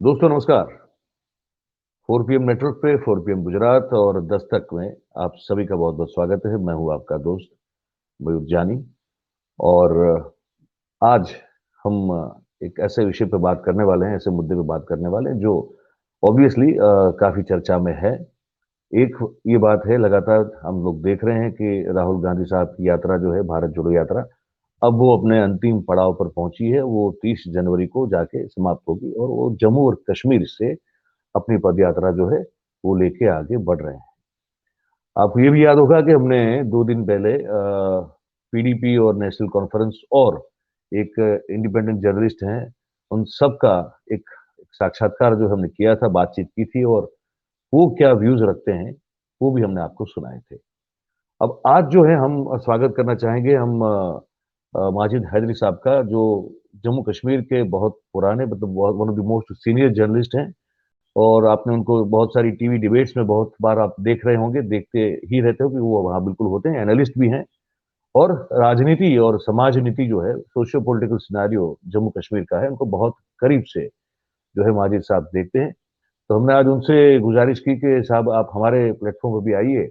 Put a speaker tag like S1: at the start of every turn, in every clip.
S1: दोस्तों नमस्कार। 4 PM network पे 4 PM गुजरात और दस्तक में आप सभी का बहुत बहुत स्वागत है। मैं हूं आपका दोस्त मयूर जानी। और आज हम एक ऐसे विषय पे बात करने वाले हैं, ऐसे मुद्दे पे बात करने वाले हैं जो ऑब्वियसली काफी चर्चा में है। एक ये बात है, लगातार हम लोग देख रहे हैं कि राहुल गांधी साहब की यात्रा जो है, भारत जोड़ो यात्रा, अब वो अपने अंतिम पड़ाव पर पहुंची है। वो 30 जनवरी को जाके समाप्त होगी और वो जम्मू और कश्मीर से अपनी पद यात्रा जो है वो लेके आगे बढ़ रहे हैं। आपको ये भी याद होगा कि हमने 2 दिन पहले पीडीपी और नेशनल कॉन्फ्रेंस और एक इंडिपेंडेंट जर्नलिस्ट हैं, उन सब का एक साक्षात्कार जो हमने किया था, बातचीत की थी, और वो क्या व्यूज रखते हैं वो भी हमने आपको सुनाए थे। अब आज जो है हम स्वागत करना चाहेंगे हम माजिद हैदरी साहब का, जो जम्मू कश्मीर के बहुत पुराने, मतलब one of the most senior journalist हैं। और आपने उनको बहुत सारी टीवी डिबेट्स में बहुत बार आप देख रहे होंगे, देखते ही रहते हो कि वो वहाँ बिल्कुल होते हैं, एनालिस्ट भी हैं। और राजनीति और समाज नीति जो है, socio political scenario Jammu Kashmir का है, उनको बहुत करीब से जो है माजिद साहब देखते हैं। तो हमने आज उनसे गुजारिश की कि साहब आप हमारे प्लेटफॉर्म पर भी आइए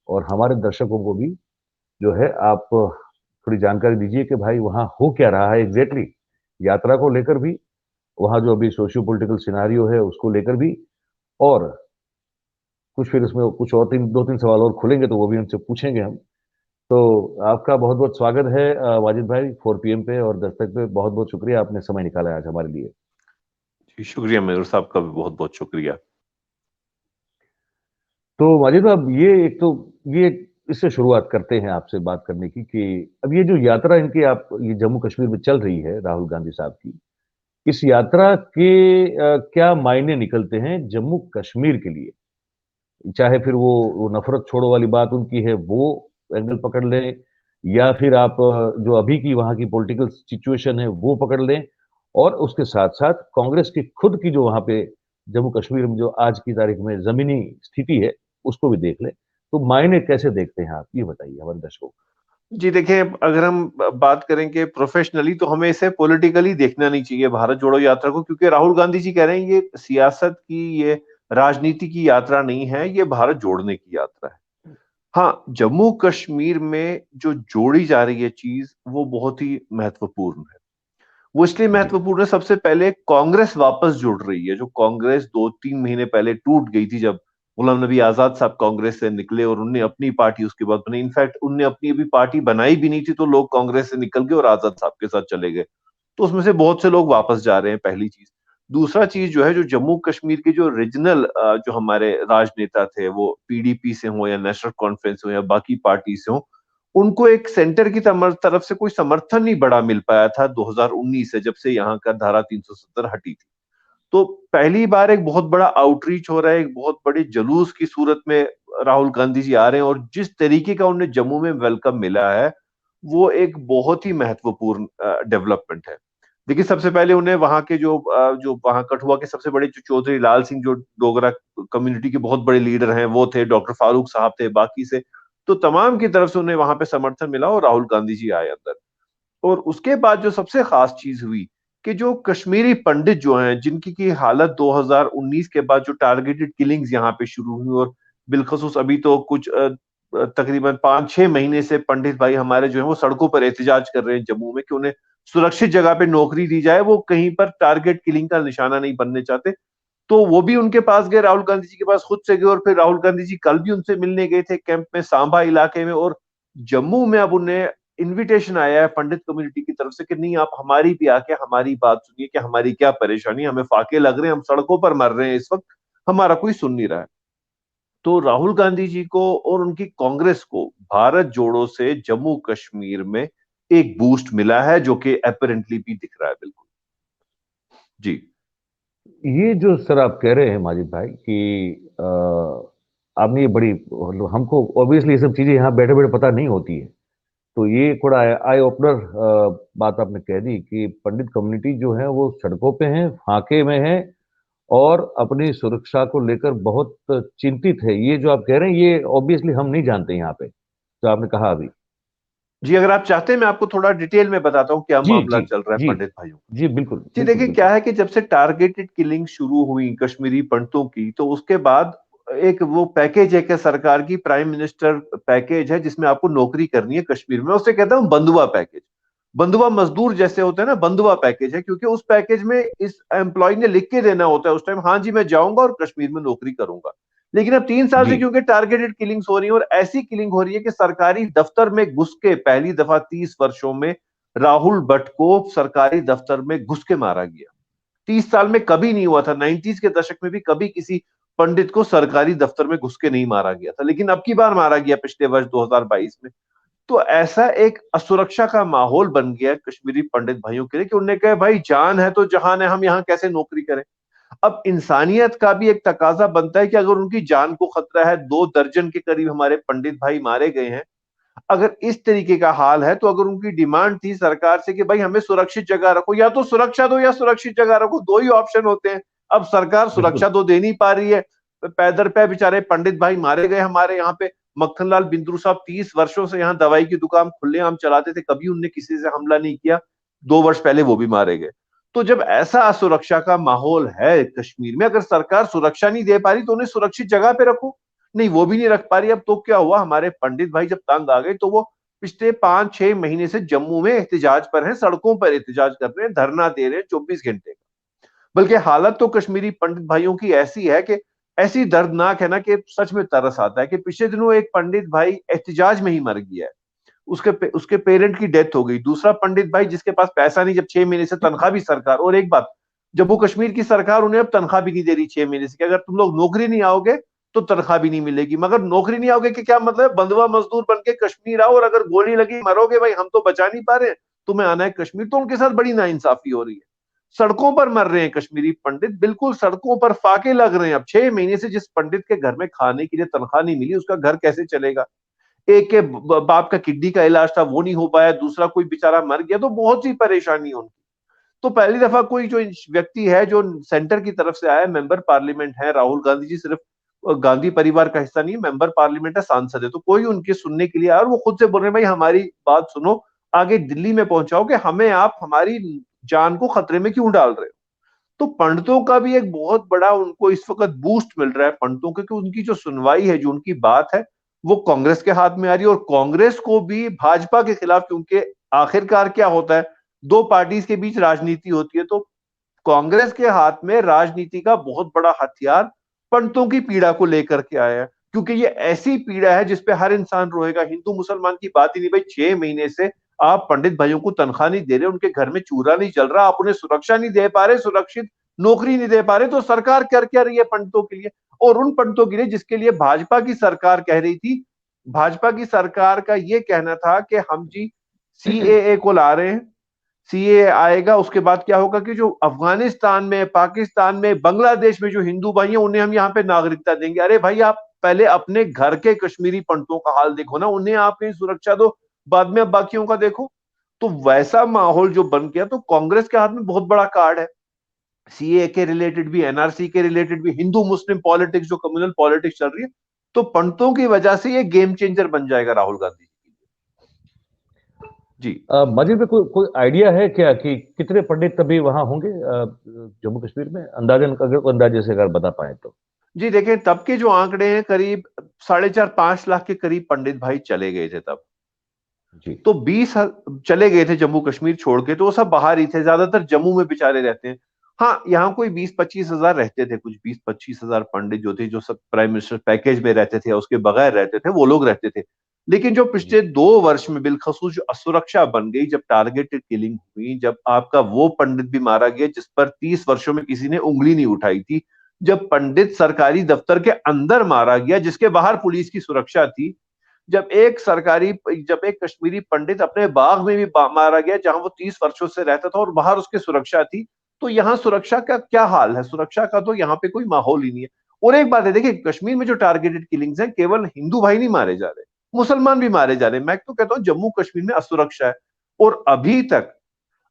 S1: और हमारे दर्शकों को भी जो है आप थोड़ी जानकारी दीजिए कि भाई वहाँ हो क्या रहा है एग्जैक्टली, यात्रा को लेकर भी, वहाँ जो अभी सोशियो पॉलिटिकल सिनारियो है उसको लेकर भी, और कुछ फिर उसमें कुछ और 2-3 सवाल और खुलेंगे तो वो भी उनसे पूछेंगे हम। तो आपका बहुत बहुत स्वागत है वाजिद भाई 4 PM पे और दस्तक पे। बहुत बहुत शुक्रिया, आपने समय निकाला है आज हमारे लिए।
S2: जी, शुक्रिया मयूर साहब का भी बहुत बहुत शुक्रिया।
S1: तो वाजिद साहब, ये एक तो ये इससे शुरुआत करते हैं आपसे बात करने की कि अब ये जो यात्रा इनकी आप ये जम्मू कश्मीर में चल रही है राहुल गांधी साहब की, इस यात्रा के क्या मायने निकलते हैं जम्मू कश्मीर के लिए? चाहे फिर वो नफरत छोड़ो वाली बात उनकी है, वो एंगल पकड़ लें, या फिर आप जो अभी की वहाँ की पॉलिटिकल सिचुएशन है वो पकड़ लें, और उसके साथ साथ कांग्रेस की खुद की जो वहाँ पे जम्मू कश्मीर में जो आज की तारीख में जमीनी स्थिति है उसको भी देख लें। तो मायने कैसे देखते हैं आप, ये बताइए हमारे दर्शकों को।
S2: जी देखिए, अगर हम बात करें कि प्रोफेशनली, तो हमें इसे पॉलिटिकली देखना नहीं चाहिए भारत जोड़ो यात्रा को, क्योंकि राहुल गांधी जी कह रहे हैं ये सियासत की, ये राजनीति की यात्रा नहीं है, ये भारत जोड़ने की यात्रा है। हाँ, जम्मू कश्मीर में जो जोड़ी जा रही है चीज, वो बहुत ही महत्वपूर्ण है। वो इसलिए
S1: जी।
S2: महत्वपूर्ण है, सबसे पहले कांग्रेस वापस जुड़ रही है। जो कांग्रेस 2-3 महीने पहले टूट गई थी, जब गुलाम नबी आजाद साहब कांग्रेस से निकले और उनने अपनी पार्टी उसके बाद बनाई। इनफैक्ट उनने अपनी अभी पार्टी बनाई भी नहीं थी, तो लोग कांग्रेस से निकल गए और आजाद साहब के साथ चले गए। तो उसमें से बहुत से लोग वापस जा रहे हैं, पहली चीज। दूसरा चीज जो है, जो जम्मू कश्मीर के जो रीजनल जो हमारे राजनेता थे, वो पीडीपी से हो या नेशनल कॉन्फ्रेंस हो या बाकी पार्टी से हो, उनको एक सेंटर की तरफ से कोई समर्थन नहीं बड़ा मिल पाया था 2019 से, जब से यहाँ का धारा 370 हटी थी। तो पहली बार एक बहुत बड़ा आउटरीच हो रहा है, एक बहुत बड़े जुलूस की सूरत में राहुल गांधी जी आ रहे हैं, और जिस तरीके का उन्हें जम्मू में वेलकम मिला है, वो एक बहुत ही महत्वपूर्ण डेवलपमेंट है। देखिए, सबसे पहले उन्हें वहां के जो वहां कठुआ के सबसे बड़े जो चौधरी लाल सिंह, जो डोगरा कम्युनिटी के बहुत बड़े लीडर हैं, वो थे, डॉक्टर फारूक साहब थे, बाकी से तो तमाम की तरफ से उन्हें वहां पे समर्थन मिला और राहुल गांधी जी आए अंदर। और उसके बाद जो सबसे खास चीज हुई कि जो कश्मीरी पंडित जो हैं, जिनकी की हालत 2019 के बाद जो टारगेटेड किलिंग्स यहाँ पे शुरू हुई, और बिलखसूस अभी तो कुछ तकरीबन 5-6 महीने से पंडित भाई हमारे जो है वो सड़कों पर एहतजाज कर रहे हैं जम्मू में, कि उन्हें सुरक्षित जगह पे नौकरी दी जाए, वो कहीं पर टारगेट किलिंग का निशाना नहीं बनने चाहते। तो वो भी उनके पास गए, राहुल गांधी जी के पास खुद से गए, और फिर राहुल गांधी जी कल भी उनसे मिलने गए थे कैंप में, सांबा इलाके में। और जम्मू में अब उन्हें इनविटेशन आया है पंडित कम्युनिटी की तरफ से कि नहीं, आप हमारी भी आके हमारी बात सुनिए कि हमारी क्या परेशानी, हमें फाके लग रहे हैं, हम सड़कों पर मर रहे हैं इस वक्त, हमारा कोई सुन नहीं रहा है। तो राहुल गांधी जी को और उनकी कांग्रेस को भारत जोड़ो से जम्मू कश्मीर में एक बूस्ट मिला है, जो कि अपेरेंटली भी दिख रहा है, बिल्कुल। जी।
S1: ये जो सर आप कह रहे हैं माजिद भाई कि आपने ये बड़ी, मतलब हमको ऑब्वियसली ये सब चीजें यहाँ बैठे बैठे पता नहीं होती है, तो ये थोड़ा आई ओपनर बात आपने कह दी कि पंडित कम्युनिटी जो है वो सड़कों पे है, फाके में है, और अपनी सुरक्षा को लेकर बहुत चिंतित है। ये जो आप कह रहे हैं ये ऑब्वियसली हम नहीं जानते यहाँ पे, जो आपने कहा अभी।
S2: जी, अगर आप चाहते हैं मैं आपको थोड़ा डिटेल में बताता हूँ क्या
S1: जी
S2: मामला
S1: जी
S2: चल रहा है
S1: जी
S2: पंडित भाइयों का।
S1: जी, बिल्कुल
S2: जी
S1: बिल्कुल
S2: देखिए, क्या
S1: बिल्कुल।
S2: है कि जब से टारगेटेड किलिंग शुरू हुई कश्मीरी पंडितों की, तो उसके बाद एक वो पैकेज है कि सरकार की प्राइम मिनिस्टर पैकेज है जिसमें आपको नौकरी करनी है कश्मीर में, उसे कहता हूं बंधुआ पैकेज। बंधुआ मजदूर जैसे होते हैं ना, बंधुआ पैकेज है, क्योंकि उस पैकेज में इस एम्प्लॉय ने लिख के देना होता है उस टाइम, हाँ जी मैं जाऊंगा और कश्मीर में नौकरी करूंगा। लेकिन अब 3 साल से
S1: जी
S2: क्योंकि टारगेटेड किलिंग्स हो रही है, और ऐसी किलिंग हो रही है कि सरकारी दफ्तर में घुस के, पहली दफा 30 वर्षों में राहुल भट्ट को सरकारी दफ्तर में घुस के मारा गया। 30 साल में कभी नहीं हुआ था, 90s के दशक में भी कभी किसी पंडित को सरकारी दफ्तर में घुस के नहीं मारा गया था, लेकिन अब की बार मारा गया पिछले वर्ष 2022 में। तो ऐसा एक असुरक्षा का माहौल बन गया कश्मीरी पंडित भाइयों के लिए कि उन्होंने कहा भाई जान है तो जहान है, हम यहाँ कैसे नौकरी करें। अब इंसानियत का भी एक तकाजा बनता है कि अगर उनकी जान को खतरा है, 2 दर्जन के करीब हमारे पंडित भाई मारे गए हैं, अगर इस तरीके का हाल है, तो अगर उनकी डिमांड थी सरकार से कि भाई हमें सुरक्षित जगह रखो, या तो सुरक्षा दो या सुरक्षित जगह रखो, दो ही ऑप्शन होते हैं। अब सरकार
S1: बिल्कुल।
S2: सुरक्षा तो दे नहीं पा रही है, पैदर पे बेचारे पंडित भाई मारे गए हमारे यहाँ पे। मक्खनलाल बिंद्रू साहब 30 वर्षों से यहाँ दवाई की दुकान खुलेआम चलाते थे, कभी उनने किसी से हमला नहीं किया, 2 वर्ष पहले वो भी मारे गए। तो जब ऐसा असुरक्षा का माहौल है कश्मीर में, अगर सरकार सुरक्षा नहीं दे पा रही तो उन्हें सुरक्षित जगह पे रखो। नहीं, वो भी नहीं रख पा रही। अब तो क्या हुआ, हमारे पंडित भाई जब तंग आ गए तो वो पिछले 5-6 महीने से जम्मू में एहतजाज पर हैं, सड़कों पर एहतजाज कर रहे हैं, धरना दे रहे हैं 24 घंटे। बल्कि हालत तो कश्मीरी पंडित भाइयों की ऐसी है कि ऐसी दर्दनाक है ना कि सच में तरस आता है कि पिछले दिनों एक पंडित भाई एहतजाज में ही मर गया है। उसके पेरेंट की डेथ हो गई। दूसरा पंडित भाई जिसके पास पैसा नहीं, जब 6 महीने से तनख्वाह भी सरकार, और एक बात, जम्मू कश्मीर की सरकार उन्हें अब तनख्वाह भी नहीं दे रही 6 महीने से, कि अगर तुम लोग नौकरी नहीं आओगे तो तनख्वाह भी नहीं मिलेगी। मगर नौकरी नहीं आओगे कि क्या मतलब, बंधुआ मजदूर बन के कश्मीर आओ और अगर गोली लगी मरोगे, भाई हम तो बचा नहीं पा रहे, तुम्हें आना है कश्मीर। तो उनके साथ बड़ी नाइंसाफी हो रही है। सड़कों पर मर रहे हैं कश्मीरी पंडित, बिल्कुल सड़कों पर फाके लग रहे हैं। अब 6 महीने से जिस पंडित के घर में खाने के लिए तनख्वाह नहीं मिली, उसका घर कैसे चलेगा। एक के बाप का किडनी का इलाज था, वो नहीं हो पाया, दूसरा कोई बेचारा मर गया, तो बहुत सी परेशानी है उनकी। तो पहली दफा कोई जो व्यक्ति है जो सेंटर की तरफ से आया, मेंबर पार्लियामेंट है राहुल गांधी जी, सिर्फ गांधी परिवार का हिस्सा नहीं, मेंबर पार्लियामेंट है, सांसद है, तो कोई उनके सुनने के लिए आया और वो खुद से बोल रहे हैं भाई हमारी बात सुनो, आगे दिल्ली में पहुंचाओ कि हमें आप हमारी जान को खतरे में क्यों डाल रहे हो। तो पंडितों का भी एक बहुत बड़ा उनको इस वक्त बूस्ट मिल रहा है पंडितों के, कि उनकी जो सुनवाई है, जो उनकी बात है, वो कांग्रेस के हाथ में आ रही है। और कांग्रेस को भी भाजपा के खिलाफ, क्योंकि आखिरकार क्या होता है, दो पार्टीज के बीच राजनीति होती है, तो कांग्रेस के हाथ में राजनीति का बहुत बड़ा हथियार पंडितों की पीड़ा को लेकर के आया है। क्योंकि ये ऐसी पीड़ा है जिसपे हर इंसान रोएगा, हिंदू मुसलमान की बात ही नहीं भाई। 6 महीने से आप पंडित भाइयों को तनख्वाह नहीं दे रहे, उनके घर में चूल्हा नहीं चल रहा, आप उन्हें सुरक्षा नहीं दे पा रहे, सुरक्षित नौकरी नहीं दे पा रहे, तो सरकार कर क्या रही है पंडितों के लिए। और उन पंडितों के लिए जिसके लिए भाजपा की सरकार कह रही थी, भाजपा की सरकार का यह कहना था कि हम जी सीएए को ला रहे हैं, सीए आएगा, उसके बाद क्या होगा कि जो अफगानिस्तान में, पाकिस्तान में, बांग्लादेश में जो हिंदू भाई हैं उन्हें हम यहाँ पे नागरिकता देंगे। अरे भाई, आप पहले अपने घर के कश्मीरी पंडितों का हाल देखो ना, उन्हें आप कहीं सुरक्षा दो, बाद में अब बाकियों का देखो। तो वैसा माहौल जो बन गया, तो कांग्रेस के हाथ में बहुत बड़ा कार्ड है। सीए के रिलेटेड भी, एनआरसी के रिलेटेड भी, हिंदू मुस्लिम पॉलिटिक्स जो कम्युनल पॉलिटिक्स चल रही है, तो पंडितों की वजह से ये गेम चेंजर बन जाएगा राहुल गांधी जी।
S1: मजीद में कोई कोई आइडिया है क्या कि कितने पंडित अभी वहां होंगे जम्मू कश्मीर में, अंदाजन, अगर कोई अंदाजे से अगर बता पाए तो।
S2: जी देखें, तब के जो आंकड़े हैं, करीब 4.5-5 लाख के करीब पंडित भाई चले गए थे तब।
S1: जी
S2: तो 20 चले गए थे जम्मू कश्मीर छोड़ के, तो वो सब बाहर ही थे, ज्यादातर जम्मू में बेचारे रहते हैं। हाँ, यहाँ कोई 20-25 हजार रहते थे, कुछ 20-25 हजार पंडित जो थे, जो सब प्राइम मिनिस्टर पैकेज में रहते थे, उसके बगैर रहते थे, वो लोग रहते थे। लेकिन जो
S1: जी
S2: पिछले 2 वर्ष में बिलखसूस जो असुरक्षा बन गई, जब टारगेटेड किलिंग हुई, जब आपका वो पंडित भी मारा गया जिस पर 30 वर्षों में किसी ने उंगली नहीं उठाई थी, जब पंडित सरकारी दफ्तर के अंदर मारा गया जिसके बाहर पुलिस की सुरक्षा थी, जब एक कश्मीरी पंडित अपने बाग में भी मारा गया जहां वो 30 वर्षों से रहता था और बाहर उसकी सुरक्षा थी, तो यहाँ सुरक्षा का क्या हाल है। सुरक्षा का तो यहाँ पे कोई माहौल ही नहीं है। और एक बात है, देखिए, कश्मीर में जो टारगेटेड किलिंग्स हैं, केवल हिंदू भाई नहीं मारे जा रहे, मुसलमान भी मारे जा रहे हैं। मैं तो कहता हूँ जम्मू कश्मीर में असुरक्षा है। और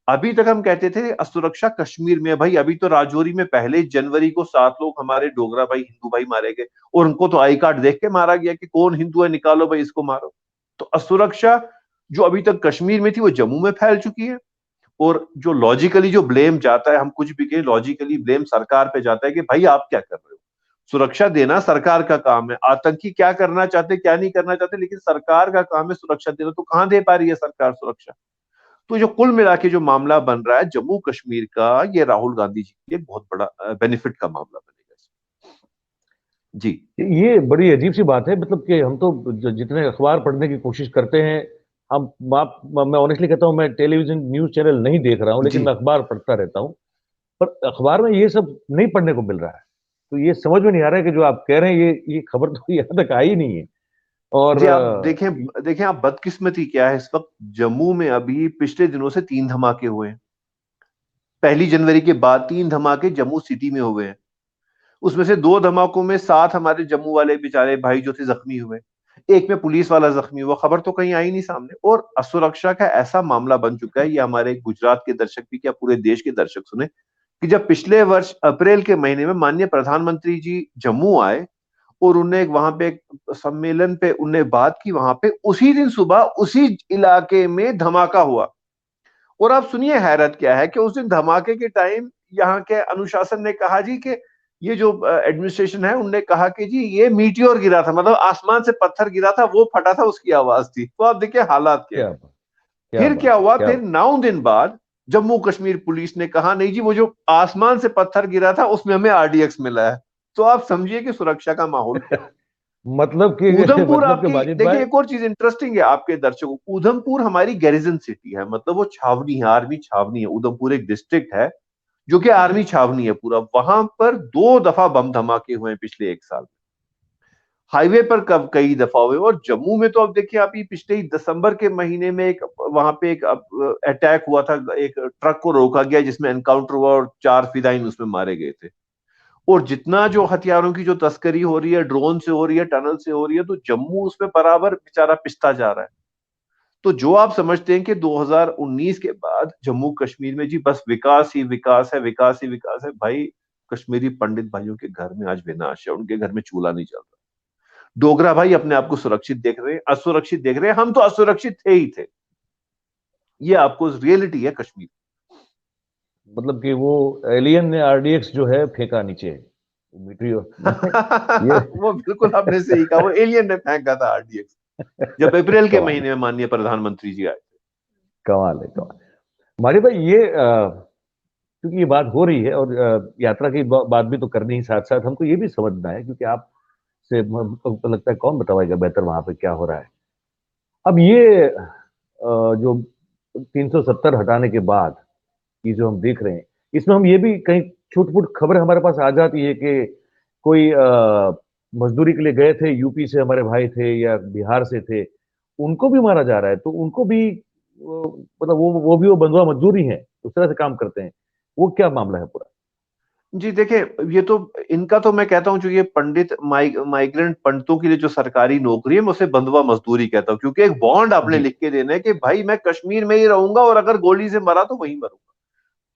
S2: अभी तक हम कहते थे असुरक्षा कश्मीर में है। भाई, अभी तो राजौरी में पहले जनवरी को 7 लोग हमारे डोगरा भाई, हिंदू भाई मारे गए, और उनको तो आई कार्ड देख के मारा गया कि कौन हिंदू है, निकालो भाई इसको मारो। तो असुरक्षा जो अभी तक कश्मीर में थी वो जम्मू में फैल चुकी है। और जो लॉजिकली जो ब्लेम जाता है, हम कुछ भी कहें, लॉजिकली ब्लेम सरकार पे जाता है कि भाई आप क्या कर रहे हो, सुरक्षा देना सरकार का काम है, आतंकी क्या करना चाहते क्या नहीं करना चाहते, लेकिन सरकार का काम है सुरक्षा देना, तो कहां दे पा रही है सरकार सुरक्षा। तो जो कुल मिला के जो मामला बन रहा है जम्मू कश्मीर का, ये राहुल गांधी जी के लिए बहुत बड़ा बेनिफिट का मामला बनेगा जी।
S1: ये बड़ी अजीब सी बात है, मतलब कि हम तो जितने अखबार पढ़ने की कोशिश करते हैं, मैं ऑनेस्टली कहता हूँ, मैं टेलीविजन न्यूज चैनल नहीं देख रहा हूँ, लेकिन
S2: जी
S1: मैं अखबार पढ़ता रहता हूँ। पर अखबार में ये सब नहीं पढ़ने को मिल रहा है। तो ये समझ में नहीं आ रहा है कि जो आप कह रहे हैं, ये खबर तो यहाँ तक आई नहीं है। और
S2: जी, आप देखें देखें आप, बदकिस्मती क्या है इस वक्त जम्मू में अभी पिछले दिनों से 3 धमाके हुए हैं। 1 जनवरी के बाद 3 धमाके जम्मू सिटी में हुए हैं। उसमें से 2 धमाकों में 7 हमारे जम्मू वाले बेचारे भाई जो थे जख्मी हुए, एक में पुलिस वाला जख्मी हुआ। खबर तो कहीं आई नहीं सामने। और असुरक्षा का ऐसा मामला बन चुका है, ये हमारे गुजरात के दर्शक भी क्या पूरे देश के दर्शक सुने, कि जब पिछले वर्ष अप्रैल के महीने में माननीय प्रधानमंत्री जी जम्मू आए और उन्हें वहां पे एक सम्मेलन पे उन्हें बात की, वहां पे उसी दिन सुबह उसी इलाके में धमाका हुआ। और आप सुनिए हैरत क्या है कि उस दिन धमाके के टाइम यहाँ के अनुशासन ने कहा जी कि ये जो एडमिनिस्ट्रेशन है, उनने कहा कि जी ये मीटियोर गिरा था, मतलब आसमान से पत्थर गिरा था, वो फटा था, उसकी आवाज थी। तो आप देखिए हालात क्या
S1: क्या
S2: है।
S1: बात, क्या
S2: फिर
S1: बात
S2: क्या
S1: है,
S2: हुआ,
S1: क्या
S2: फिर 9 दिन बाद जम्मू कश्मीर पुलिस ने कहा नहीं जी वो जो आसमान से पत्थर गिरा था उसमें हमें आरडीएक्स मिला है। तो आप समझिए कि सुरक्षा का माहौल क्या है।
S1: मतलब कि
S2: उधमपुर
S1: मतलब कि
S2: आपकी,
S1: माजिद
S2: देखिए
S1: भाई।
S2: एक और चीज इंटरेस्टिंग है आपके दर्शकों, उधमपुर हमारी गैरिजन सिटी है, मतलब वो छावनी है, आर्मी छावनी है। उधमपुर एक डिस्ट्रिक्ट है जो कि आर्मी छावनी है पूरा। वहां पर 2 दफा बम धमाके हुए हैं पिछले 1 साल। हाईवे पर कब कई दफा हुए। और जम्मू में तो अब देखिए, अभी पिछले ही दिसंबर के महीने में एक वहां पे एक अटैक हुआ था, एक ट्रक को रोका गया जिसमें एनकाउंटर हुआ और 4 फिदाइन उसमें मारे गए थे। और जितना जो हथियारों की जो तस्करी हो रही है, ड्रोन से हो रही है, टनल से हो रही है, तो जम्मू उसमें बराबर बेचारा पिसता जा रहा है। तो जो आप समझते हैं कि 2019 के बाद जम्मू कश्मीर में जी बस विकास ही विकास है, विकास ही विकास है, भाई कश्मीरी पंडित भाइयों के घर में आज विनाश है, उनके घर में चूल्हा नहीं चल रहा। डोगरा भाई अपने आप को सुरक्षित देख रहे हैं, असुरक्षित देख रहे हैं, हम तो असुरक्षित थे ही थे। ये आपको रियलिटी है कश्मीर।
S1: मतलब कि वो एलियन ने आरडीएक्स जो है फेंका नीचे, मिलिट्री ये
S2: वो बिल्कुल आपने सही कहा, वो एलियन ने फेंका था आरडीएक्स जब अप्रैल के
S1: कमाल है,
S2: महीने में माननीय प्रधानमंत्री जी आए।
S1: कमाल है, कमाल। मारी भाई, ये क्योंकि ये बात हो रही है, और यात्रा की बात भी तो करनी ही, साथ साथ हमको ये भी समझना है, क्योंकि आप से हमको लगता है कौन बताएगा बेहतर वहां पे क्या हो रहा है। अब ये जो 370 हटाने के बाद ये जो हम देख रहे हैं, इसमें हम ये भी कहीं छूट फूट खबर हमारे पास आ जाती है कि कोई मजदूरी के लिए गए थे, यूपी से हमारे भाई थे या बिहार से थे, उनको भी मारा जा रहा है। तो उनको भी मतलब वो भी वो बंधुआ मजदूर ही हैं, उस तरह से काम करते हैं। वो क्या मामला है पूरा?
S2: जी देखिए, ये तो इनका तो मैं कहता हूँ जो ये पंडित माइग्रेंट पंडितों के लिए जो सरकारी नौकरी है, मैं उसे बंधुआ मजदूरी कहता हूँ, क्योंकि एक बॉन्ड आपने
S1: जी।
S2: लिख के देना है कि भाई मैं कश्मीर में ही रहूंगा और अगर गोली से मरा तो वहीं मरूंगा।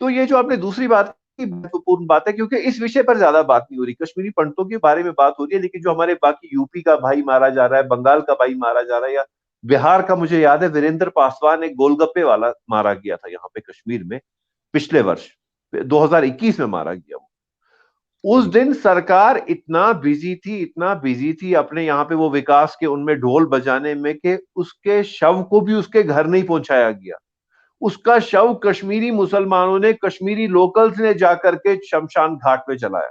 S2: तो ये जो आपने दूसरी बात की, महत्वपूर्ण बात है, क्योंकि इस विषय पर ज्यादा बात नहीं हो रही, कश्मीरी पंडितों के बारे में बात हो रही है, लेकिन जो हमारे बाकी यूपी का भाई मारा जा रहा है, बंगाल का भाई मारा जा रहा है, या बिहार का, मुझे याद है वीरेंद्र पासवान एक गोलगप्पे वाला मारा गया था यहाँ पे कश्मीर में पिछले वर्ष 2021 में मारा गया। उस
S1: जी।
S2: दिन सरकार इतना बिजी थी, इतना बिजी थी अपने यहाँ पे वो विकास के उनमें ढोल बजाने में, कि उसके शव को भी उसके घर नहीं पहुंचाया गया। उसका शव कश्मीरी मुसलमानों ने, कश्मीरी लोकल्स ने जाकर के शमशान घाट पे जलाया।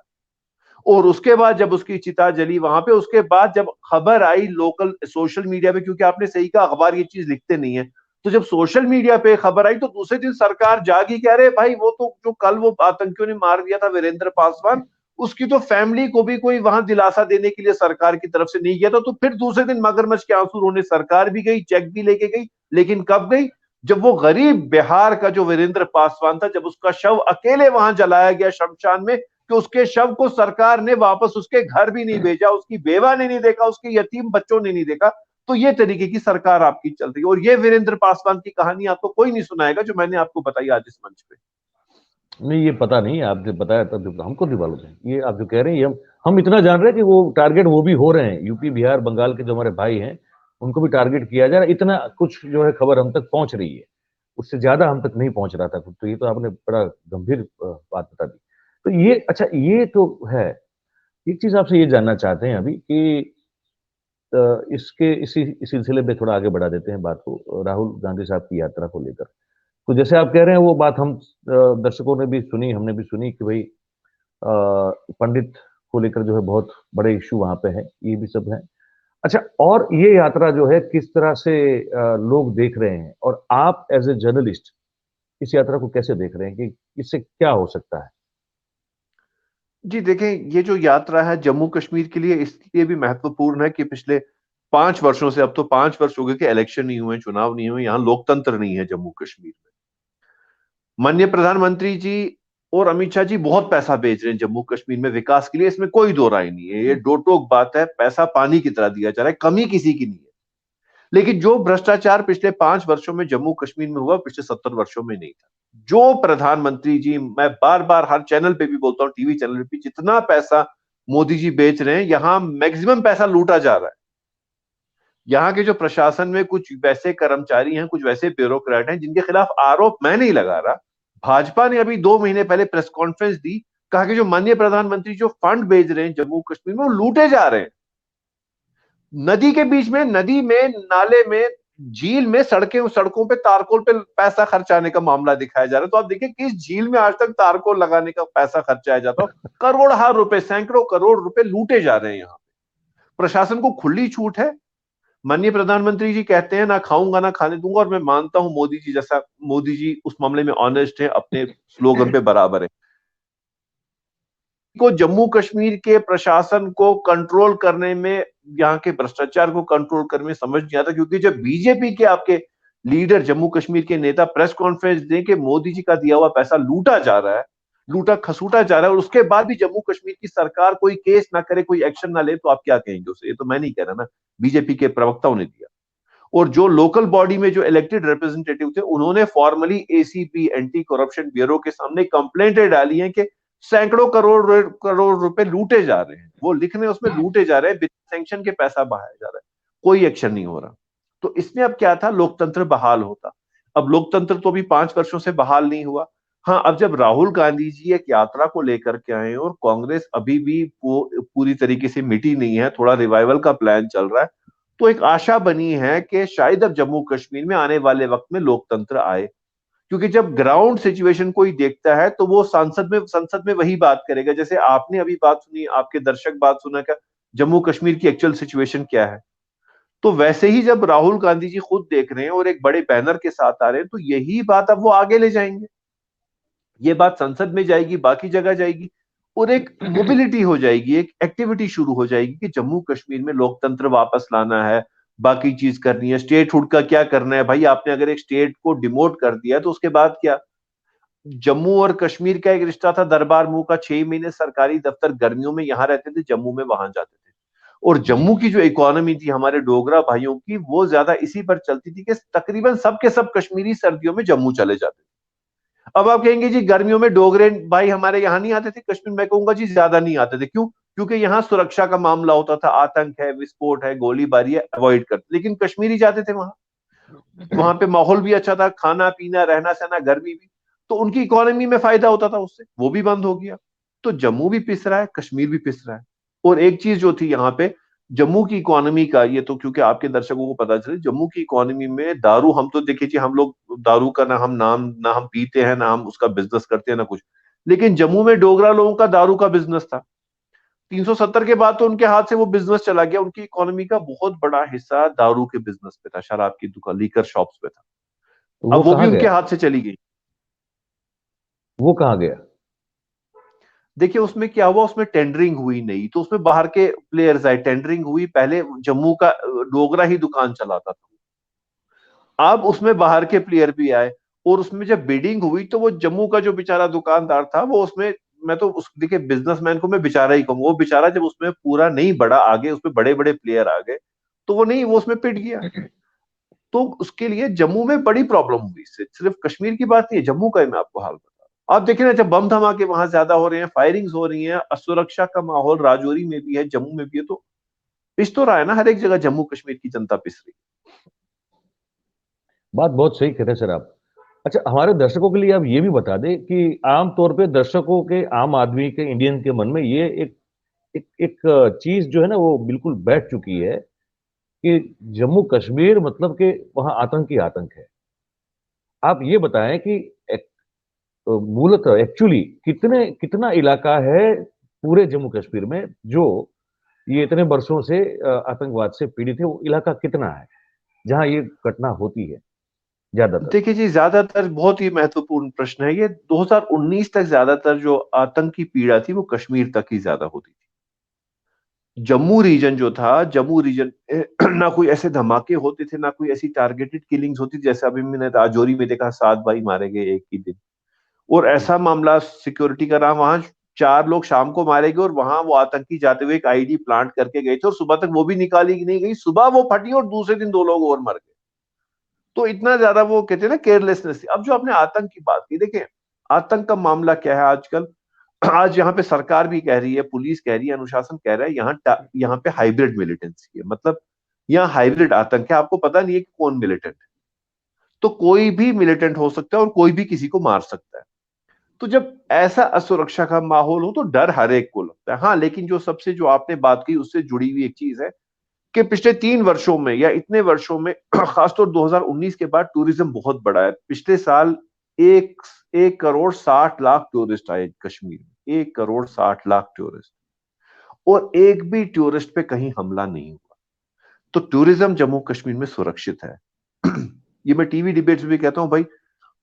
S2: और उसके बाद जब उसकी चिता जली वहां पे, उसके बाद जब खबर आई लोकल सोशल मीडिया पे, क्योंकि आपने सही कहा अखबार ये चीज लिखते नहीं है, तो जब सोशल मीडिया पे खबर आई तो दूसरे दिन सरकार जागी, कह रहे भाई वो तो जो कल वो आतंकियों ने मार दिया था वीरेंद्र पासवान, उसकी तो फैमिली को भी कोई वहां दिलासा देने के लिए सरकार की तरफ से नहीं गया था। तो फिर दूसरे दिन मगरमच्छ के आंसू रोने सरकार भी गई, चेक भी लेके गई, लेकिन कब गई, जब वो गरीब बिहार का जो वीरेंद्र पासवान था, जब उसका शव अकेले वहां जलाया गया शमशान में, कि उसके शव को सरकार ने वापस उसके घर भी नहीं भेजा, उसकी बेवा ने नहीं देखा, उसके यतीम बच्चों ने नहीं देखा। तो ये तरीके की सरकार आपकी चल रही है। और ये वीरेंद्र पासवान की कहानी आपको कोई नहीं सुनाएगा जो मैंने आपको बताई आज इस मंच पे।
S1: नहीं, ये पता नहीं, आपने बताया तब तो हमको नहीं मालूम है। ये आप जो कह रहे हैं, ये हम इतना जान रहे हैं कि वो टारगेट वो भी हो रहे हैं, यूपी बिहार बंगाल के जो हमारे भाई हैं, उनको भी टारगेट किया जा रहा है, इतना कुछ जो है खबर हम तक पहुंच रही है, उससे ज्यादा हम तक नहीं पहुंच रहा था। तो ये तो आपने बड़ा गंभीर बात बता दी। तो ये अच्छा, ये तो है। एक चीज आपसे ये जानना चाहते हैं अभी कि इसके इसी सिलसिले में थोड़ा आगे बढ़ा देते हैं बात को, राहुल गांधी साहब की यात्रा को लेकर। तो जैसे आप कह रहे हैं वो बात हम दर्शकों ने भी सुनी, हमने भी सुनी कि भाई पंडित को लेकर जो है बहुत बड़े इश्यू वहां पे है, ये भी सब है। अच्छा, और ये यात्रा जो है किस तरह से लोग देख रहे हैं, और आप एज ए जर्नलिस्ट इस यात्रा को कैसे देख रहे हैं कि इससे क्या हो सकता है?
S2: जी देखें, ये जो यात्रा है जम्मू कश्मीर के लिए इसलिए भी महत्वपूर्ण है कि पिछले 5 वर्षों से, अब तो 5 वर्ष हो गए कि इलेक्शन नहीं हुए, चुनाव नहीं हुए, यहाँ लोकतंत्र नहीं है जम्मू कश्मीर में। माननीय प्रधानमंत्री जी और अमित शाह जी बहुत पैसा भेज रहे हैं जम्मू कश्मीर में विकास के लिए, इसमें कोई दो राय नहीं है, ये दो टोक बात है, पैसा पानी की तरह दिया जा रहा है, कमी किसी की नहीं है। लेकिन जो भ्रष्टाचार पिछले 5 वर्षों में जम्मू कश्मीर में हुआ, पिछले 70 वर्षों में नहीं था। जो प्रधानमंत्री जी, मैं बार बार हर चैनल पे भी बोलता हूँ, टीवी चैनल पे, जितना पैसा मोदी जी बेच रहे हैं, यहां मैक्सिमम पैसा लूटा जा रहा है। यहाँ के जो प्रशासन में कुछ वैसे कर्मचारी हैं, कुछ वैसे ब्यूरोक्रेट हैं जिनके खिलाफ आरोप मैं नहीं लगा रहा, भाजपा ने अभी 2 महीने पहले प्रेस कॉन्फ्रेंस दी, कहा कि जो माननीय प्रधानमंत्री जो फंड भेज रहे हैं जम्मू कश्मीर में वो लूटे जा रहे हैं। नदी के बीच में, नदी में, नाले में, झील में, सड़कों पे तारकोल पे पैसा खर्चाने का मामला दिखाया जा रहा है। तो आप देखिए किस झील में आज तक तारकोल लगाने का पैसा खर्चाया जाता हो, करोड़ हार रुपए, सैकड़ों करोड़ रुपए लूटे जा रहे हैं। यहाँ प्रशासन को खुली छूट है। माननीय प्रधानमंत्री जी कहते हैं ना खाऊंगा ना खाने दूंगा, और मैं मानता हूं मोदी जी जैसा, मोदी जी उस मामले में ऑनेस्ट है, अपने स्लोगन पे बराबर है। को जम्मू कश्मीर के प्रशासन को कंट्रोल करने में, यहाँ के भ्रष्टाचार को कंट्रोल करने में समझ नहीं आता, क्योंकि जब बीजेपी के आपके लीडर, जम्मू कश्मीर के नेता प्रेस कॉन्फ्रेंस दें कि मोदी जी का दिया हुआ पैसा लूटा जा रहा है, लूटा खसूटा जा रहा है, और उसके बाद भी जम्मू कश्मीर की सरकार कोई केस ना करे, कोई एक्शन ना ले, तो आप क्या कहेंगे उसे? ये तो मैं नहीं कह रहा ना, बीजेपी के प्रवक्ताओं ने दिया। और जो लोकल बॉडी में जो इलेक्टेड रिप्रेजेंटेटिव थे, उन्होंने formally ACP, anti corruption bureau के सामने कंप्लेंटें डाली हैं कि सैकड़ों करोड़ करोड़ रुपए लूटे जा रहे हैं। वो लिख रहे हैं उसमें लूटे जा रहे हैं, बिना सैंक्शन के पैसा बहाया जा रहा है, कोई एक्शन नहीं हो रहा। तो इसमें अब क्या था, लोकतंत्र बहाल होता। अब लोकतंत्र तो अभी 5 वर्षों से बहाल नहीं हुआ। हाँ, अब जब राहुल गांधी जी एक यात्रा को लेकर के आए और कांग्रेस अभी भी पूरी तरीके से मिटी नहीं है, थोड़ा रिवाइवल का प्लान चल रहा है, तो एक आशा बनी है कि शायद अब जम्मू कश्मीर में आने वाले वक्त में लोकतंत्र आए। क्योंकि जब ग्राउंड सिचुएशन कोई देखता है तो वो संसद में वही बात करेगा। जैसे आपने अभी बात सुनी, आपके दर्शक बात सुना क्या जम्मू कश्मीर की एक्चुअल सिचुएशन क्या है, तो वैसे ही जब राहुल गांधी जी खुद देख रहे हैं और एक बड़े बैनर के साथ आ रहे हैं, तो यही बात अब वो आगे ले जाएंगे। ये बात संसद में जाएगी, बाकी जगह जाएगी, और एक मोबिलिटी हो जाएगी, एक एक्टिविटी शुरू हो जाएगी कि जम्मू कश्मीर में लोकतंत्र वापस लाना है, बाकी चीज करनी है। स्टेटहुड का क्या करना है भाई? आपने अगर एक स्टेट को डिमोट कर दिया तो उसके बाद क्या? जम्मू और कश्मीर का एक रिश्ता था दरबार मुंह का, 6 महीने सरकारी दफ्तर गर्मियों में यहां रहते थे, जम्मू में वहां जाते थे। और जम्मू की जो इकोनॉमी थी हमारे डोगरा भाइयों की, वो ज्यादा इसी पर चलती थी कि तकरीबन सब के सब कश्मीरी सर्दियों में जम्मू चले जाते थे। अब आप कहेंगे जी गर्मियों में डोगरे भाई हमारे यहाँ नहीं आते थे कश्मीर, मैं कहूंगा जी ज्यादा नहीं आते थे। क्यों? क्योंकि यहाँ सुरक्षा का मामला होता था, आतंक है, विस्फोट है, गोलीबारी है, अवॉइड करते, लेकिन कश्मीरी जाते थे वहां। वहां पे माहौल भी अच्छा था, खाना पीना, रहना सहना, गर्मी भी, तो उनकी इकोनॉमी में फायदा होता था उससे, वो भी बंद हो गया। तो जम्मू भी पिस रहा है, कश्मीर भी पिस रहा है। और एक चीज जो थी यहाँ पे, जम्मू की इकोनॉमी का, ये तो क्योंकि आपके दर्शकों को पता चले, जम्मू की इकोनॉमी में दारू, हम तो देखिए हम लोग दारू का ना हम पीते हैं, ना हम उसका बिजनेस करते हैं, ना कुछ, लेकिन जम्मू में डोगरा लोगों का दारू का बिजनेस था। 370 के बाद तो उनके हाथ से वो बिजनेस चला गया, उनकी इकोनॉमी का बहुत बड़ा हिस्सा दारू के बिजनेस पे था, शराब की दुकान, लीकर शॉप्स पे था।
S1: तो वो
S2: अब वो भी
S1: कहाँ
S2: उनके
S1: गया?
S2: हाथ से चली गई।
S1: वो कहाँ गया?
S2: देखिए उसमें क्या हुआ, उसमें टेंडरिंग हुई नहीं, तो उसमें बाहर के प्लेयर्स आए, टेंडरिंग हुई, पहले जम्मू का डोगरा ही दुकान चलाता था, अब उसमें बाहर के प्लेयर भी आए, और उसमें जब बिडिंग हुई तो वो जम्मू का जो बेचारा दुकानदार था वो उसमें, मैं तो उस देखिए बिजनेसमैन को मैं बेचारा ही कहूंगा, वो बेचारा जब उसमें पूरा नहीं बढ़ा आगे, उसमें बड़े बड़े प्लेयर आ गए, तो वो नहीं, वो उसमें पिट गया। तो उसके लिए जम्मू में बड़ी प्रॉब्लम हुई, सिर्फ कश्मीर की बात नहीं है, जम्मू का ही मैं आपको हाल बता रहा हूं। आप देखिए ना, जब बम धमाके वहां ज्यादा हो रहे हैं, फायरिंग्स हो रही हैं, असुरक्षा का माहौल राजौरी में भी है, जम्मू में भी है, तो पिस तो रहा है ना, हर एक जगह जम्मू कश्मीर की जनता पिस रही
S1: बात बहुत सही कह रहे हैं सर आप। अच्छा, हमारे दर्शकों के लिए आप ये भी बता दें कि आम तौर पे दर्शकों के, आम आदमी के, इंडियन के मन में ये एक चीज जो है ना वो बिल्कुल बैठ चुकी है कि जम्मू कश्मीर मतलब कि वहां आतंक ही आतंक है। आप ये बताएं कि मूलतः एक्चुअली कितने कितना इलाका है पूरे जम्मू कश्मीर में जो ये इतने वर्षों से आतंकवाद से पीड़ित है, वो इलाका कितना है जहां ये घटना होती है
S2: है।
S1: ज्यादातर?
S2: देखिए जी, ज्यादातर बहुत ही महत्वपूर्ण प्रश्न है ये। 2019 तक ज्यादातर जो आतंकी पीड़ा थी वो कश्मीर तक ही ज्यादा होती थी। जम्मू रीजन जो था, जम्मू रीजन ना कोई ऐसे धमाके होते थे, ना कोई ऐसी टारगेटेड किलिंग्स होती, जैसे अभी मैंने राजौरी में देखा 7 भाई मारे गए एक ही दिन। और ऐसा मामला सिक्योरिटी का रहा वहां, 4 लोग शाम को मारे गए और वहां वो आतंकी जाते हुए एक आईडी प्लांट करके गए थे और सुबह तक वो भी निकाली नहीं गई, सुबह वो फटी और दूसरे दिन 2 लोग और मर गए। तो इतना ज्यादा वो कहते हैं ना केयरलेसनेस थी। अब जो आपने आतंक की बात की, देखिए आतंक का मामला क्या है आजकल। आज यहाँ पे सरकार भी कह रही है, पुलिस कह रही है, अनुशासन कह रहा है, यहाँ पे हाइब्रिड मिलिटेंसी है। मतलब यहाँ हाइब्रिड आतंक है, आपको पता नहीं है कि कौन मिलिटेंट है। तो कोई भी मिलिटेंट हो सकता है और कोई भी किसी को मार सकता है। तो जब ऐसा असुरक्षा का माहौल हो तो डर हर एक को लगता है। हाँ, लेकिन जो सबसे जो आपने बात की उससे जुड़ी हुई एक चीज है कि पिछले 3 वर्षों में या इतने वर्षों में खासतौर 2019 के बाद टूरिज्म बहुत बढ़ा है। पिछले साल एक 1,60,00,000 टूरिस्ट आए कश्मीर में, 1,60,00,000 टूरिस्ट, और एक भी टूरिस्ट पे कहीं हमला नहीं हुआ। तो टूरिज्म जम्मू कश्मीर में सुरक्षित है। ये मैं टीवी डिबेट्स में भी कहता हूं भाई,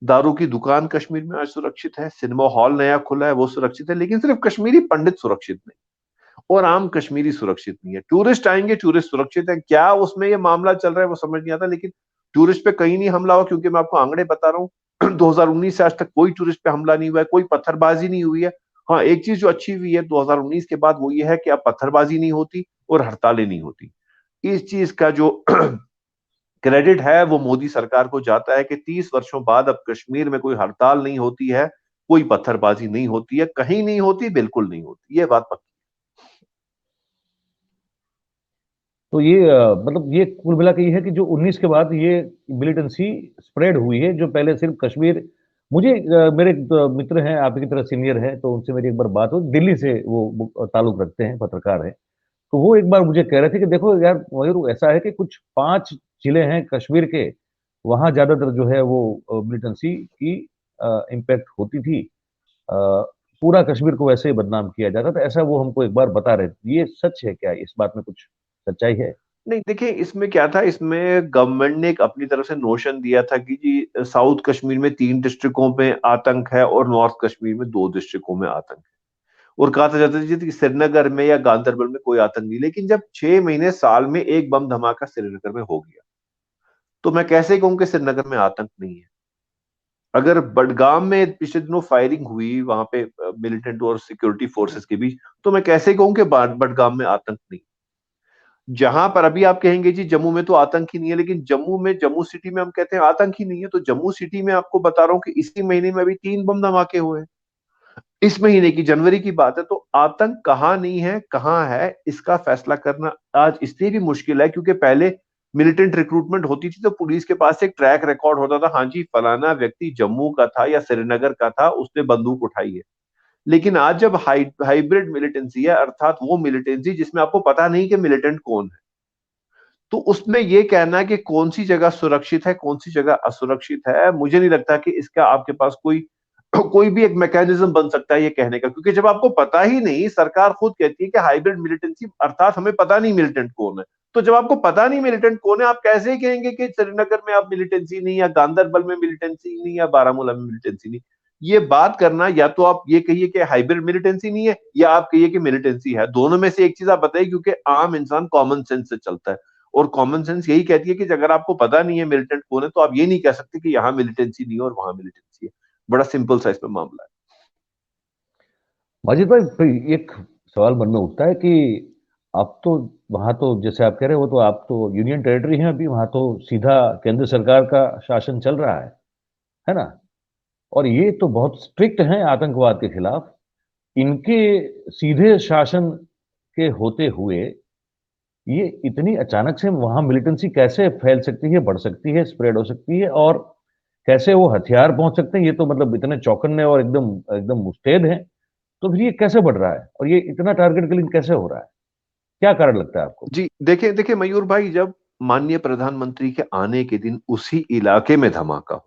S2: दारू की दुकान कश्मीर में आज सुरक्षित है, सिनेमा हॉल नया खुला है वो सुरक्षित है, लेकिन सिर्फ कश्मीरी पंडित सुरक्षित नहीं और आम कश्मीरी सुरक्षित नहीं है। टूरिस्ट आएंगे, टूरिस्ट सुरक्षित है क्या, उसमें ये मामला चल रहा है वो समझ नहीं आता, लेकिन टूरिस्ट पे कहीं नहीं हमला हुआ, क्योंकि मैं आपको आंकड़े बता रहा हूँ 2019 से आज तक कोई टूरिस्ट पे हमला नहीं हुआ है, कोई पत्थरबाजी नहीं हुई है। हाँ, एक चीज जो अच्छी हुई है 2019 के बाद वो ये है कि अब पत्थरबाजी नहीं होती और हड़तालें नहीं होती। इस चीज का जो क्रेडिट है वो मोदी सरकार को जाता है कि 30 वर्षों बाद अब कश्मीर में कोई हड़ताल नहीं होती है, कोई पत्थरबाजी नहीं होती है, कहीं नहीं होती, बिल्कुल नहीं होती, ये बात पक्की।
S1: तो ये मतलब ये कुल मिला के ये है कि जो 19 के बाद ये मिलिटेंसी स्प्रेड हुई है, जो पहले सिर्फ कश्मीर। मुझे मेरे एक मित्र हैं आपकी तरह सीनियर हैं, तो उनसे मेरी एक बार बात हुई, दिल्ली से वो ताल्लुक रखते हैं, पत्रकार हैं। तो वो एक बार मुझे कह रहे थे कि देखो यार मयूर, ऐसा है कि कुछ 5 जिले हैं कश्मीर के, वहां ज्यादातर जो है वो मिलिटेंसी की इम्पैक्ट होती थी। अ, पूरा कश्मीर को वैसे ही बदनाम किया जाता था, ऐसा वो हमको एक बार बता रहे थे। ये सच है क्या? इस बात में कुछ सच्चाई है?
S2: नहीं, देखिए इसमें क्या था, इसमें गवर्नमेंट ने एक अपनी तरफ से नोशन दिया था कि जी साउथ कश्मीर में 3 डिस्ट्रिक्टों में आतंक है और नॉर्थ कश्मीर में 2 डिस्ट्रिक्टों में आतंक है। और कहा था जाता था कि श्रीनगर में या गांदरबल में कोई आतंक नहीं, लेकिन जब 6 महीने साल में एक बम धमाका श्रीनगर में हो गया, तो मैं कैसे कहूं कि श्रीनगर में आतंक नहीं है। अगर बडगाम में पिछले दिनों फायरिंग हुई वहां पे मिलिटेंट और सिक्योरिटी फोर्सेस के बीच, तो मैं कैसे कहूं कि बडगाम में आतंक नहीं। जहां पर अभी आप कहेंगे जी जम्मू में तो आतंक ही नहीं है, लेकिन जम्मू में, जम्मू सिटी में हम कहते हैं आतंक ही नहीं है, तो जम्मू सिटी में आपको बता रहा हूं कि इसी महीने में अभी 3 बम धमाके हुए हैं। इस महीने की जनवरी की बात है। तो आतंक कहाँ नहीं है, कहाँ है, इसका फैसला करना आज इसलिए भी मुश्किल है क्योंकि पहले मिलिटेंट रिक्रूटमेंट होती थी तो पुलिस के पास एक ट्रैक रिकॉर्ड होता था, हाँ जी फलाना व्यक्ति जम्मू का था या श्रीनगर का था, उसने बंदूक उठाई है। लेकिन आज जब हाइब्रिड मिलिटेंसी है, अर्थात वो मिलिटेंसी जिसमें आपको पता नहीं कि मिलिटेंट कौन है, तो उसमें ये कहना कि कौन सी जगह सुरक्षित है, कौन सी जगह असुरक्षित है, मुझे नहीं लगता कि इसका आपके पास कोई कोई भी एक मैकेनिज्म बन सकता है ये कहने का। क्योंकि जब आपको पता ही नहीं, सरकार खुद कहती है कि हाइब्रिड मिलिटेंसी, अर्थात हमें पता नहीं मिलिटेंट कौन है। तो जब आपको पता नहीं मिलिटेंट कौन है, आप कैसे कहेंगे कि श्रीनगर में आप मिलिटेंसी नहीं, या गांदरबल में मिलिटेंसी नहीं, या बारामूला में मिलिटेंसी नहीं। ये बात करना, या तो आप ये कहिए कि हाइब्रिड मिलिटेंसी नहीं है, या आप कहिए कि मिलिटेंसी है। दोनों में से एक चीज आप बताइए, क्योंकि आम इंसान कॉमन सेंस से चलता है और कॉमन सेंस यही कहती है कि अगर आपको पता नहीं है मिलिटेंट कौन है, तो आप ये नहीं कह सकते कि यहाँ मिलिटेंसी नहीं है और वहां मिलिटेंसी है। बड़ा सिंपल सा इसमें मामला है।
S1: माजिद भाई, फिर एक सवाल मन में उठता है कि आप तो वहां तो जैसे आप कह रहे हो, वो तो आप तो यूनियन टेरिटरी हैं अभी, वहां तो सीधा केंद्र सरकार का शासन चल रहा है ना? और ये तो बहुत स्ट्रिक्ट हैं आतंकवाद के खिलाफ। इनके सीधे शासन के होते हुए ये इतनी अचानक से वहां मिलिटेंसी कैसे फैल सकती है, बढ़ सकती है, स्प्रेड हो सकती है, और कैसे वो हथियार पहुंच सकते हैं, ये तो मतलब इतने चौकन्ने और एकदम एकदम मुस्तैद हैं। तो फिर ये कैसे बढ़ रहा है और ये इतना टारगेट किलिंग कैसे हो रहा है? क्या कारण लगता है आपको?
S2: जी देखिए देखिए मयूर भाई, जब माननीय प्रधानमंत्री के आने के दिन उसी इलाके में धमाका हो,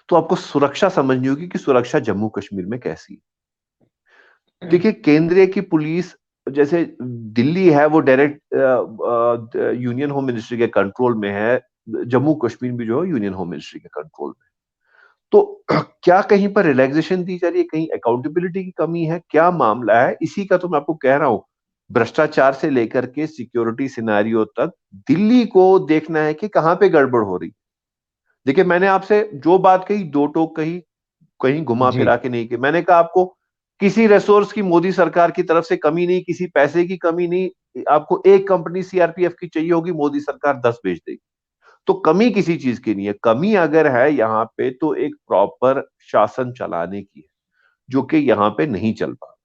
S2: तो आपको सुरक्षा समझनी होगी कि सुरक्षा जम्मू कश्मीर में कैसी है। देखिए, केंद्रीय की पुलिस, जैसे दिल्ली है वो डायरेक्ट यूनियन होम मिनिस्ट्री के कंट्रोल में है, जम्मू कश्मीर भी जो है यूनियन होम मिनिस्ट्री के कंट्रोल में। तो क्या कहीं पर रिलैक्सेशन दी जा रही है, कहीं अकाउंटेबिलिटी की कमी है, क्या मामला है, इसी का तो मैं आपको कह रहा हूं। भ्रष्टाचार से लेकर के सिक्योरिटी सिनेरियो तक दिल्ली को देखना है कि कहां पे गड़बड़ हो रही। देखिए, मैंने आपसे जो बात कही, दो टोक कही, कहीं घुमा
S1: जी।
S2: फिरा के नहीं की। मैंने कहा आपको किसी रिसोर्स की मोदी सरकार की तरफ से कमी नहीं, किसी पैसे की कमी नहीं। आपको एक कंपनी सीआरपीएफ की चाहिए होगी, मोदी सरकार 10 भेज देगी। तो कमी किसी चीज की नहीं है। कमी अगर है यहाँ पे तो एक प्रॉपर शासन चलाने की है, जो कि यहाँ पे नहीं चल पा।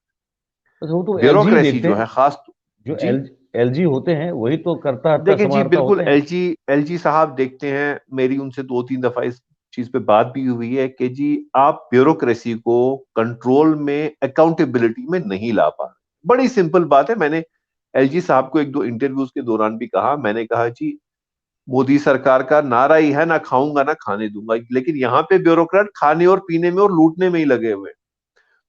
S1: तो वो तो एलजी ही
S2: ब्यूरोक्रेसी
S1: देखते
S2: जो
S1: हैं।
S2: है खास।
S1: जो
S2: जी
S1: एलजी होते हैं वही तो करता हत्ता
S2: देखिए जी,
S1: समारता
S2: बिल्कुल
S1: होते हैं।
S2: एलजी एलजी साहब देखते हैं। मेरी उनसे 2-3 दफा इस चीज पे बात भी हुई है कि जी, आप ब्यूरोक्रेसी को कंट्रोल में, अकाउंटेबिलिटी में नहीं ला पा रहे। बड़ी सिंपल बात है। मैंने एलजी साहब को एक दो इंटरव्यूज के दौरान भी कहा, मैंने कहा जी, मोदी सरकार का नारा ही है, ना खाऊंगा ना खाने दूंगा, लेकिन यहाँ पे ब्यूरोक्रेट खाने और पीने में और लूटने में ही लगे हुए हैं।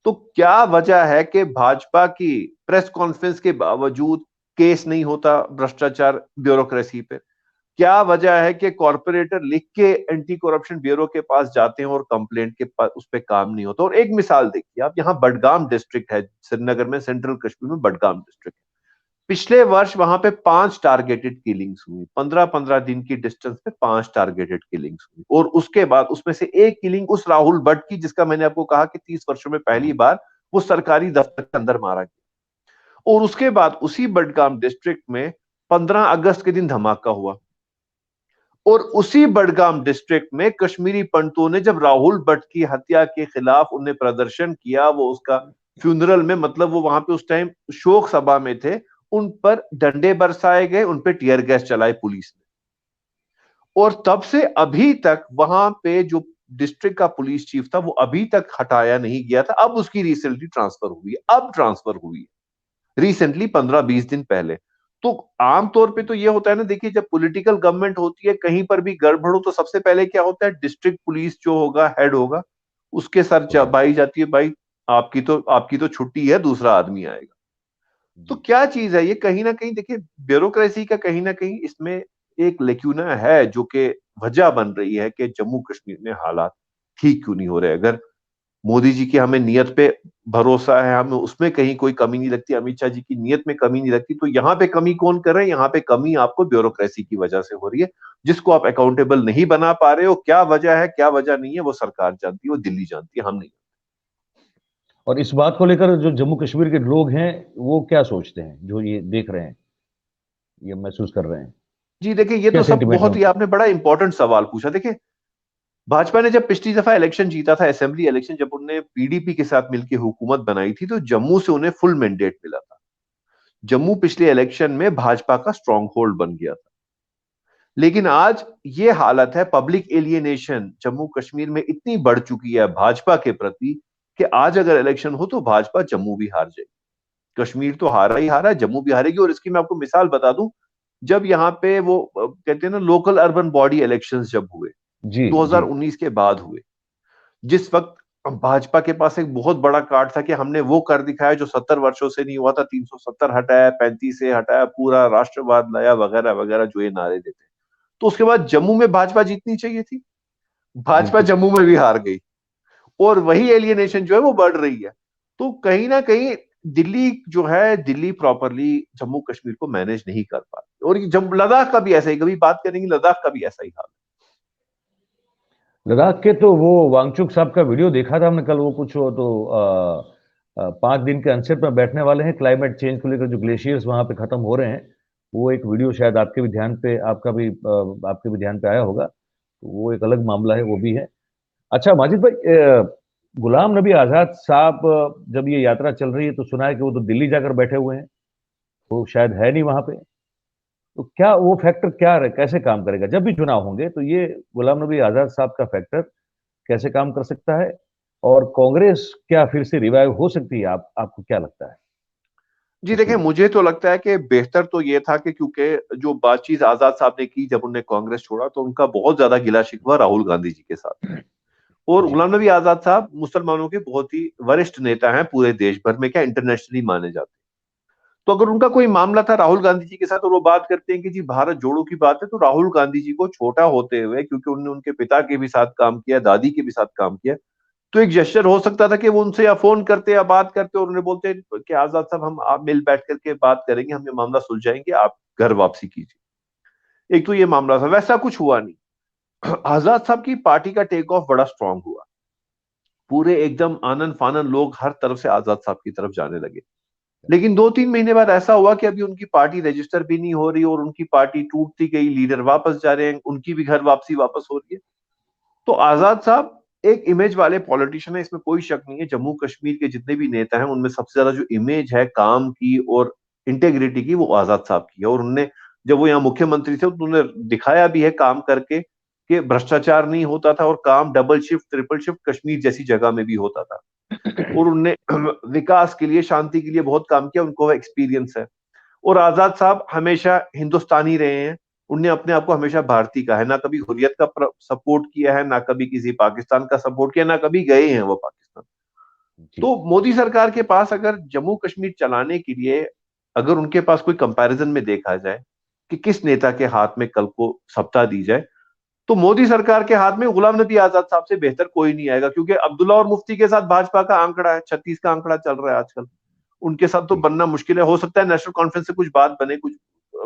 S2: तो क्या वजह है कि भाजपा की प्रेस कॉन्फ्रेंस के बावजूद केस नहीं होता भ्रष्टाचार ब्यूरोक्रेसी पे? क्या वजह है कि कॉर्पोरेटर लिख के एंटी करप्शन ब्यूरो के पास जाते हैं और कंप्लेंट के पास उस पर काम नहीं होता? और एक मिसाल देखिए आप, यहाँ बडगाम डिस्ट्रिक्ट है श्रीनगर में, सेंट्रल कश्मीर में बडगाम डिस्ट्रिक्ट। पिछले वर्ष वहां पे 5 टारगेटेड किलिंग्स हुई, 15-15 दिन की डिस्टेंस पे 5 टारगेटेड किलिंग्स हुई। और उसके बाद उसमें से एक किलिंग उस राहुल भट्ट की, जिसका मैंने आपको कहा कि 30 वर्षों में पहली बार वो सरकारी दफ्तर के अंदर मारा गया। और उसके बाद उसी बडगाम डिस्ट्रिक्ट में 15 अगस्त के दिन धमाका हुआ। और उसी बडगाम डिस्ट्रिक्ट में कश्मीरी पंडितों ने जब राहुल भट्ट की हत्या के खिलाफ उन्हें प्रदर्शन किया, वो उसका फ्यूनरल में, मतलब वो वहां पे उस टाइम शोक सभा में थे, उन पर डंडे बरसाए गए, उन पे टीयर गैस चलाई पुलिस ने। और तब से अभी तक वहां पे जो डिस्ट्रिक्ट का पुलिस चीफ था वो अभी तक हटाया नहीं गया था। अब उसकी रिसेंटली ट्रांसफर हुई है, अब ट्रांसफर हुई है रिसेंटली 15-20 दिन पहले। तो आमतौर पे तो ये होता है ना, देखिए, जब पॉलिटिकल गवर्नमेंट होती है, कहीं पर भी गड़बड़ हो तो सबसे पहले क्या होता है, डिस्ट्रिक्ट पुलिस जो होगा, हेड होगा, उसके सर चबाई जाती है, भाई आपकी तो छुट्टी है, दूसरा आदमी आएगा। तो
S1: जी।
S2: क्या चीज है ये? कहीं ना कहीं देखिए, ब्यूरोक्रेसी का कहीं ना कहीं इसमें एक लेक्यूना है, जो कि वजह बन रही है कि जम्मू कश्मीर में हालात ठीक क्यों नहीं हो रहे। अगर मोदी जी की हमें नियत पे भरोसा है, हमें उसमें कहीं कोई कमी नहीं लगती, अमित शाह जी की नियत में कमी नहीं लगती, तो यहाँ पे कमी कौन कर रहे हैं? यहाँ पे कमी आपको ब्यूरोक्रेसी की वजह से हो रही है, जिसको आप अकाउंटेबल नहीं बना पा रहे हो। क्या वजह है, क्या वजह नहीं है, वो सरकार जानती है, वो दिल्ली जानती है, हम नहीं।
S1: और इस बात को लेकर जो जम्मू कश्मीर के लोग हैं वो क्या सोचते हैं, जो ये देख रहे हैं, ये महसूस कर रहे हैं?
S2: जी देखिए, ये
S1: क्या
S2: तो सब
S1: सेंटिमेंट है
S2: बहुत ही
S1: उनका?
S2: आपने बड़ा इंपॉर्टेंट सवाल पूछा। देखिए, भाजपा ने जब पिछली दफा इलेक्शन जीता था, असेंबली इलेक्शन, जब उन्होंने पीडीपी के साथ मिलकर हुकूमत बनाई थी, तो जम्मू से उन्हें फुल मैंडेट मिला था। जम्मू पिछले इलेक्शन में भाजपा का स्ट्रॉन्ग होल्ड बन गया था। लेकिन आज ये हालत है, पब्लिक एलियनेशन जम्मू कश्मीर में इतनी बढ़ चुकी है भाजपा के प्रति, कि आज अगर इलेक्शन हो तो भाजपा जम्मू भी हार जाएगी। कश्मीर तो हारा ही हारा है, जम्मू भी हारेगी। और इसकी मैं आपको मिसाल बता दूं, जब यहाँ पे वो कहते हैं ना, लोकल अर्बन बॉडी इलेक्शंस जब हुए,
S1: जी। जी।
S2: 2019 के बाद हुए, जिस वक्त भाजपा के पास एक बहुत बड़ा कार्ड था कि हमने वो कर दिखाया जो 70 वर्षों से नहीं हुआ था, 370 हटाया, 35 से हटाया, पूरा राष्ट्रवाद लाया, वगैरह वगैरह, जो ये नारे देते। तो उसके बाद जम्मू में भाजपा जीतनी चाहिए थी, भाजपा
S1: बिल्कुल।
S2: जम्मू में भी हार गई। और वही एलियनेशन जो है वो बढ़ रही है। तो कहीं ना कहीं दिल्ली जो है, दिल्ली प्रॉपरली जम्मू कश्मीर को मैनेज नहीं कर पाती। और जब लद्दाख का भी ऐसा ही, कभी बात करेंगे, लद्दाख का भी ऐसा ही हाल
S1: लद्दाख के तो वो वांगचुक साहब का वीडियो देखा था हमने कल, वो कुछ वो तो 5 दिन के अनसेट में बैठने वाले हैं क्लाइमेट चेंज को लेकर, जो ग्लेशियर्स वहां पे खत्म हो रहे हैं। वो एक वीडियो शायद आपके भी ध्यान पे, आपके भी ध्यान पे आया होगा, तो वो एक अलग मामला है, वो भी है। अच्छा माजिद भाई, गुलाम नबी आजाद साहब जब ये यात्रा चल रही है तो सुना है कि वो तो दिल्ली जाकर बैठे हुए हैं, वो शायद है नहीं वहां पे। तो क्या वो फैक्टर क्या रहे, कैसे काम करेगा जब भी चुनाव होंगे, तो ये गुलाम नबी आजाद साहब का फैक्टर कैसे काम कर सकता है? और कांग्रेस क्या फिर से रिवाइव हो सकती है? आपको क्या लगता है
S2: जी देखिए,
S1: इसमें?
S2: मुझे तो लगता है कि बेहतर तो ये था कि क्योंकि जो बातचीत आजाद साहब ने की जब उन्होंने कांग्रेस छोड़ा, तो उनका बहुत ज्यादा गिला शिकवा राहुल गांधी जी के साथ है। और
S1: जी।
S2: गुलाम नबी आजाद साहब मुसलमानों के बहुत ही वरिष्ठ नेता हैं, पूरे देश भर में क्या इंटरनेशनली माने जाते हैं। तो अगर उनका कोई मामला था राहुल गांधी जी के साथ और वो बात करते हैं कि जी भारत जोड़ो की बात है, तो राहुल गांधी जी को छोटा होते हुए, क्योंकि उन्होंने उनके पिता के भी साथ काम किया, दादी के भी साथ काम किया, तो एक जेस्चर हो सकता था कि वो उनसे या फोन करते या बात करते और उन्हें बोलते कि आजाद साहब, हम आप मिल बैठ करके बात करेंगे, हम ये मामला सुलझाएंगे, आप घर वापसी कीजिए। एक तो ये मामला था, वैसा कुछ हुआ नहीं। आजाद साहब की पार्टी का टेक ऑफ बड़ा स्ट्रांग हुआ, पूरे एकदम आनन फानन लोग हर तरफ से आजाद साहब की तरफ जाने लगे। लेकिन 2-3 महीने बाद ऐसा हुआ कि अभी उनकी पार्टी रजिस्टर भी नहीं हो रही और उनकी पार्टी टूटती गई, लीडर वापस जा रहे हैं, उनकी भी घर वापसी वापस हो रही है। तो आजाद साहब एक इमेज वाले पॉलिटिशियन है, इसमें कोई शक नहीं है। जम्मू कश्मीर के जितने भी नेता हैं उनमें सबसे ज्यादा जो इमेज है काम की और इंटेग्रिटी की, वो आजाद साहब की है। और उनने, जब वो यहाँ मुख्यमंत्री थे, तो उन्होंने दिखाया भी है काम करके कि भ्रष्टाचार नहीं होता था और काम double shift triple shift Kashmir जैसी जगह में भी होता था। और उनने विकास के लिए, शांति के लिए बहुत काम किया, उनको एक्सपीरियंस है। और आजाद साहब हमेशा हिंदुस्तानी रहे हैं, उनने अपने आप को हमेशा भारतीय कहा है, ना कभी हुर्रियत का सपोर्ट किया है, ना कभी किसी पाकिस्तान का सपोर्ट किया, ना कभी गए हैं वो पाकिस्तान।
S1: जी।
S2: तो मोदी सरकार के पास अगर जम्मू कश्मीर चलाने के लिए, अगर उनके पास कोई कंपैरिजन में देखा जाए कि किस नेता के हाथ में कल को सत्ता दी जाए, तो मोदी सरकार के हाथ में गुलाम नबी आजाद साहब से बेहतर कोई नहीं आएगा। क्योंकि अब्दुल्ला और मुफ्ती के साथ भाजपा का आंकड़ा है, 36 का आंकड़ा चल रहा है आजकल, उनके साथ तो
S1: जी।
S2: बनना मुश्किल है। हो सकता है नेशनल कॉन्फ्रेंस से कुछ बात बने, कुछ